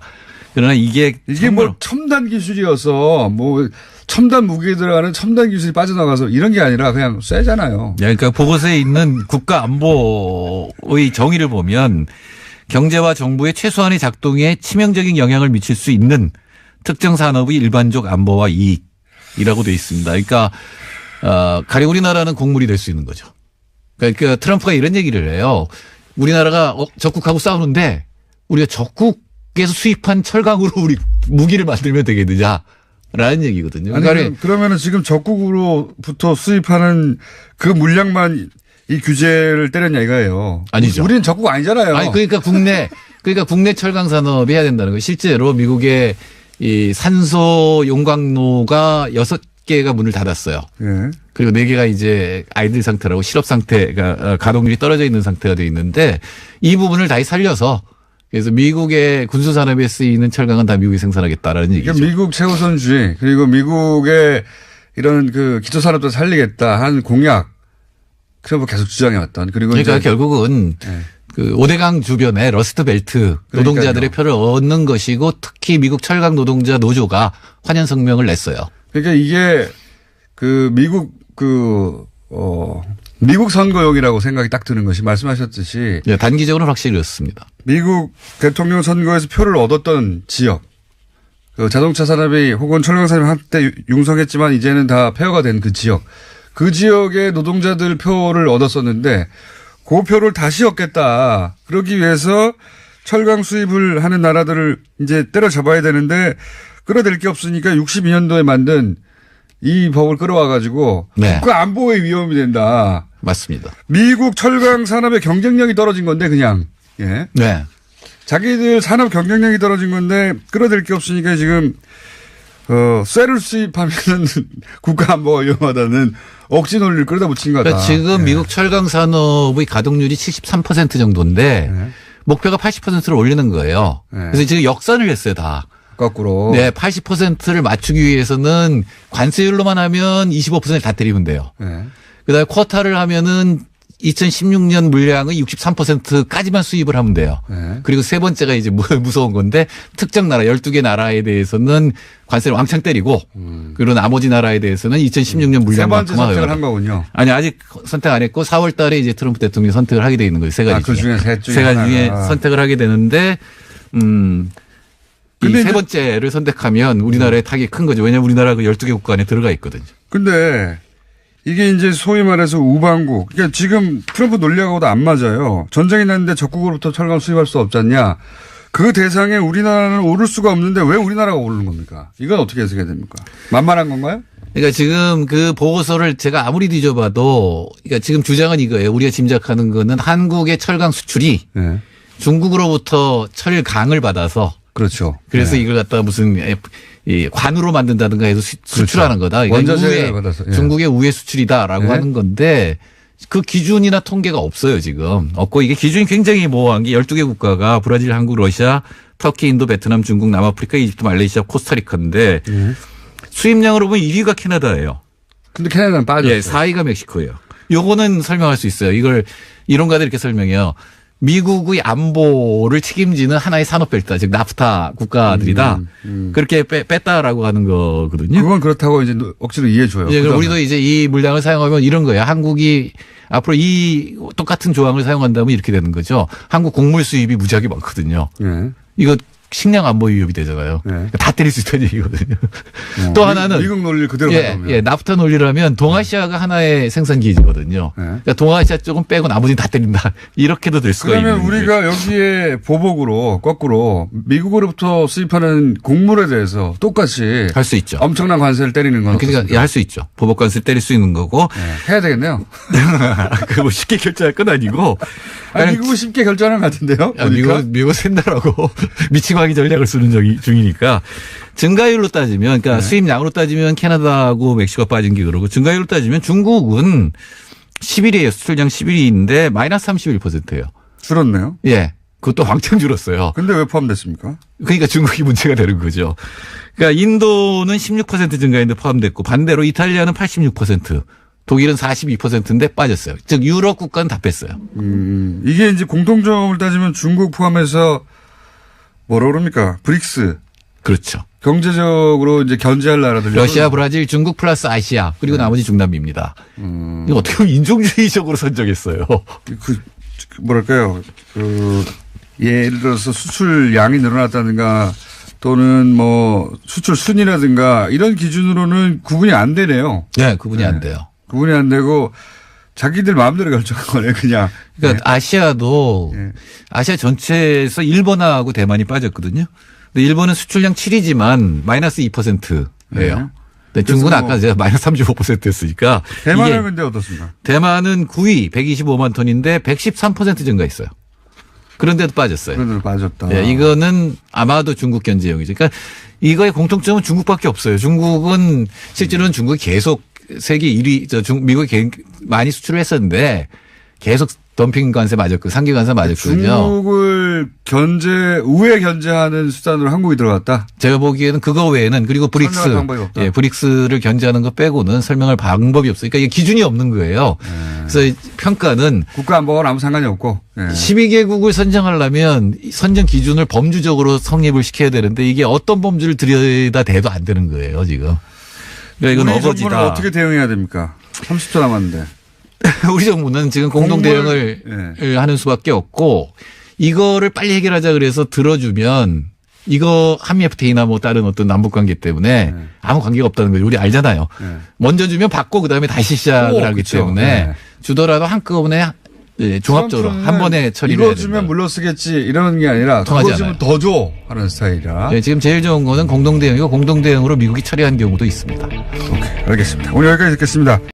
그러나 이게 뭐 첨단 기술이어서 뭐 첨단 무기에 들어가는 첨단 기술이 빠져나가서 이런 게 아니라 그냥 쎄잖아요. 그러니까 보고서에 있는 국가 안보의 정의를 보면 경제와 정부의 최소한의 작동에 치명적인 영향을 미칠 수 있는 특정 산업의 일반적 안보와 이익 곡물이라고 돼 있습니다. 그러니까 가령 우리나라는 곡물이 될 수 있는 거죠. 그러니까 트럼프가 이런 얘기를 해요. 우리나라가 적국하고 싸우는데 우리가 적국에서 수입한 철강으로 우리 무기를 만들면 되겠느냐라는 얘기거든요. 아니, 그러면은 지금 적국으로부터 수입하는 그 물량만 이 규제를 때렸냐 이거예요. 아니죠. 우리는 적국 아니잖아요. 아니 그러니까 국내 철강 산업이 해야 된다는 거예요. 실제로 미국의 이 산소 용광로가 6개가 문을 닫았어요. 예. 그리고 4개가 이제 아이들 상태라고 실업 상태가 가동률이 떨어져 있는 상태가 되어 있는데 이 부분을 다시 살려서 그래서 미국의 군수 산업에 쓰이는 철강은 다 미국이 생산하겠다라는 얘기죠. 그러니까 미국 최우선주의 그리고 미국의 이런 그 기초 산업도 살리겠다 한 공약 트럼프 계속 주장해왔던 그리고 그러니까 결국은 네. 그 오데강 주변에 러스트 벨트 노동자들의 표를 얻는 것이고 특히 미국 철강 노동자 노조가 환영 성명을 냈어요. 그러니까 이게 그 미국 선거용이라고 생각이 딱 드는 것이 말씀하셨듯이 네, 단기적으로는 확실히 그렇습니다. 미국 대통령 선거에서 표를 얻었던 지역 그 자동차 산업이 혹은 철강 산업이 한때 융성했지만 이제는 다 폐허가 된 그 지역의 노동자들 표를 얻었었는데 그 표를 다시 얻겠다. 그러기 위해서 철강 수입을 하는 나라들을 이제 때려잡아야 되는데 끌어댈 게 없으니까 62년도에 만든 이 법을 끌어와가지고 네. 국가 안보의 위험이 된다. 맞습니다. 미국 철강 산업의 경쟁력이 떨어진 건데 그냥 예. 네. 자기들 산업 경쟁력이 떨어진 건데 끌어댈 게 없으니까 지금 쇠를 수입하면은 국가 안보가 위험하다는 억지 논리를 끌어다 붙인 거다. 그러니까 지금 예. 미국 철강 산업의 가동률이 73% 정도인데 예. 목표가 80%를 올리는 거예요. 예. 그래서 지금 역선을 했어요, 다. 거꾸로. 네, 80%를 맞추기 위해서는 관세율로만 하면 25%를 다 때리면 돼요. 예. 그다음에 쿼타를 하면은 2016년 물량의 63%까지만 수입을 하면 돼요. 네. 그리고 세 번째가 이제 무서운 건데 특정 나라 12개 나라에 대해서는 관세를 왕창 때리고 그리고 나머지 나라에 대해서는 2016년 세 번째 물량만큼만 선택을 한 거군요. 아니 아직 선택 안 했고 4월 달에 이제 트럼프 대통령이 선택을 하게 돼 있는 거예요. 세 가지 그 중에 세 가지 중에 선택을 하게 되는데 이 세 번째를 선택하면 우리나라의 타격이 큰 거죠. 왜냐하면 우리나라 그 12개 국가 안에 들어가 있거든요. 근데 이게 이제 소위 말해서 우방국. 그러니까 지금 트럼프 논리하고도 안 맞아요. 전쟁이 났는데 적국으로부터 철강 수입할 수 없지 않냐. 그 대상에 우리나라는 오를 수가 없는데 왜 우리나라가 오르는 겁니까? 이건 어떻게 해석해야 됩니까? 만만한 건가요? 그러니까 지금 그 보고서를 제가 아무리 뒤져봐도 그러니까 지금 주장은 이거예요. 우리가 짐작하는 거는 한국의 철강 수출이 네. 중국으로부터 철강을 받아서 그렇죠. 그래서 네. 이걸 갖다가 무슨 이 관으로 만든다든가 해서 수출하는 거다. 그러니까 원자재를 받아서. 예. 중국의 우회 수출이다라고 네. 하는 건데 그 기준이나 통계가 없어요, 지금. 없고 이게 기준이 굉장히 모호한 게 12개 국가가 브라질, 한국, 러시아, 터키, 인도, 베트남, 중국, 남아프리카, 이집트, 말레이시아, 코스타리카인데 수입량으로 보면 1위가 캐나다예요. 근데 캐나다는 빠졌어요. 예, 4위가 멕시코예요. 요거는 설명할 수 있어요. 이걸 이론가들이 이렇게 설명해요. 미국의 안보를 책임지는 하나의 산업벨트다. 즉 나프타 국가들이다. 그렇게 뺐다라고 하는 거거든요. 그건 그렇다고 이제 억지로 이해해줘요. 예, 우리도 이제 이 물량을 사용하면 이런 거예요. 한국이 앞으로 이 똑같은 조항을 사용한다면 이렇게 되는 거죠. 한국 곡물 수입이 무지하게 많거든요. 예. 이거 식량 안보 위협이 되잖아요. 네. 다 때릴 수 있다는 얘기거든요. 또 하나는 미국 논리를 그대로 가져오면. 예, 나프타 논리라면 동아시아가 하나의 생산 기지거든요. 네. 그러니까 동아시아 쪽은 빼고 나머지는 다 때린다. 이렇게도 될 수가 있는 그러면 우리가 여기에 보복으로 거꾸로 미국으로부터 수입하는 곡물에 대해서 똑같이 할 수 있죠. 엄청난 관세를 때리는 건 그러니까 할 수 있죠. 보복관세 때릴 수 있는 거고. 네, 해야 되겠네요. 그 뭐 쉽게 결정할 건 아니고. 아니, 미국은 쉽게 결정하는 것 같은데요. 미국은 센다라고 미치광이 전략을 쓰는 중이니까 증가율로 따지면 그러니까 수입량으로 따지면 캐나다하고 멕시코가 빠진 게 그러고 증가율로 따지면 중국은 11위에요. 수출량 11위인데 마이너스 31%예요. 줄었네요. 예. 그것도 왕창 줄었어요. 근데 왜 포함됐습니까? 그러니까 중국이 문제가 되는 거죠. 그러니까 인도는 16% 증가했는데 포함됐고 반대로 이탈리아는 86%. 독일은 42%인데 빠졌어요. 즉 유럽 국가는 다 뺐어요. 이게 이제 공통점을 따지면 중국 포함해서 뭐라 그럽니까? 브릭스. 그렇죠. 경제적으로 이제 견제할 나라들. 러시아, 브라질, 중국 플러스 아시아 그리고 나머지 중남미입니다. 이거 어떻게 보면 인종주의적으로 선정했어요. 뭐랄까요? 예를 들어서 수출량이 늘어났다든가 또는 뭐 수출 순이라든가 이런 기준으로는 구분이 안 되네요. 네, 구분이 안 돼요. 구분이 안 되고 자기들 마음대로 결정한 거네, 그냥. 그러니까 아시아도 아시아 전체에서 일본하고 대만이 빠졌거든요. 근데 일본은 수출량 7이지만 마이너스 2%예요. 네, 중국은 아까 제가 마이너스 35%였으니까. 대만은 근데 어떻습니까? 대만은 9위 125만 톤인데 113% 증가했어요. 그런데도 빠졌어요. 그런데도 빠졌다. 네, 이거는 아마도 중국 견제용이죠. 그러니까 이거의 공통점은 중국밖에 없어요. 중국은 실제로는 중국이 계속 세계 1위, 미국이 많이 수출을 했었는데 계속 덤핑 관세 맞았고 상계 관세 맞았거든요. 중국을 우회 견제하는 수단으로 한국이 들어갔다? 제가 보기에는 그거 외에는 그리고 브릭스, 예, 브릭스를 견제하는 거 빼고는 설명할 방법이 없어요. 그러니까 이게 기준이 없는 거예요. 그래서 평가는 국가 안보와는 아무 상관이 없고 12개국을 선정하려면 선정 기준을 범주적으로 성립을 시켜야 되는데 이게 어떤 범주를 들여다 대도 안 되는 거예요, 지금. 그러니까 이건 우리 정부는 어떻게 대응해야 됩니까? 30초 남았는데. 우리 정부는 지금 공동 대응을 하는 수밖에 없고 이거를 빨리 해결하자 그래서 들어주면 이거 한미 FTA나 뭐 다른 어떤 남북 관계 때문에 아무 관계가 없다는 걸 우리 알잖아요. 먼저 주면 받고 그다음에 다시 시작을 하기 그렇죠. 때문에 주더라도 한꺼번에 종합적으로 한 번에 처리를 해야 이거 주면 물러쓰겠지 이런 게 아니라 그거 주면 더 줘 하는 스타일이라. 네, 지금 제일 좋은 거는 공동 대응이고 공동 대응으로 미국이 처리한 경우도 있습니다. 오케이, 알겠습니다. 오늘 여기까지 듣겠습니다.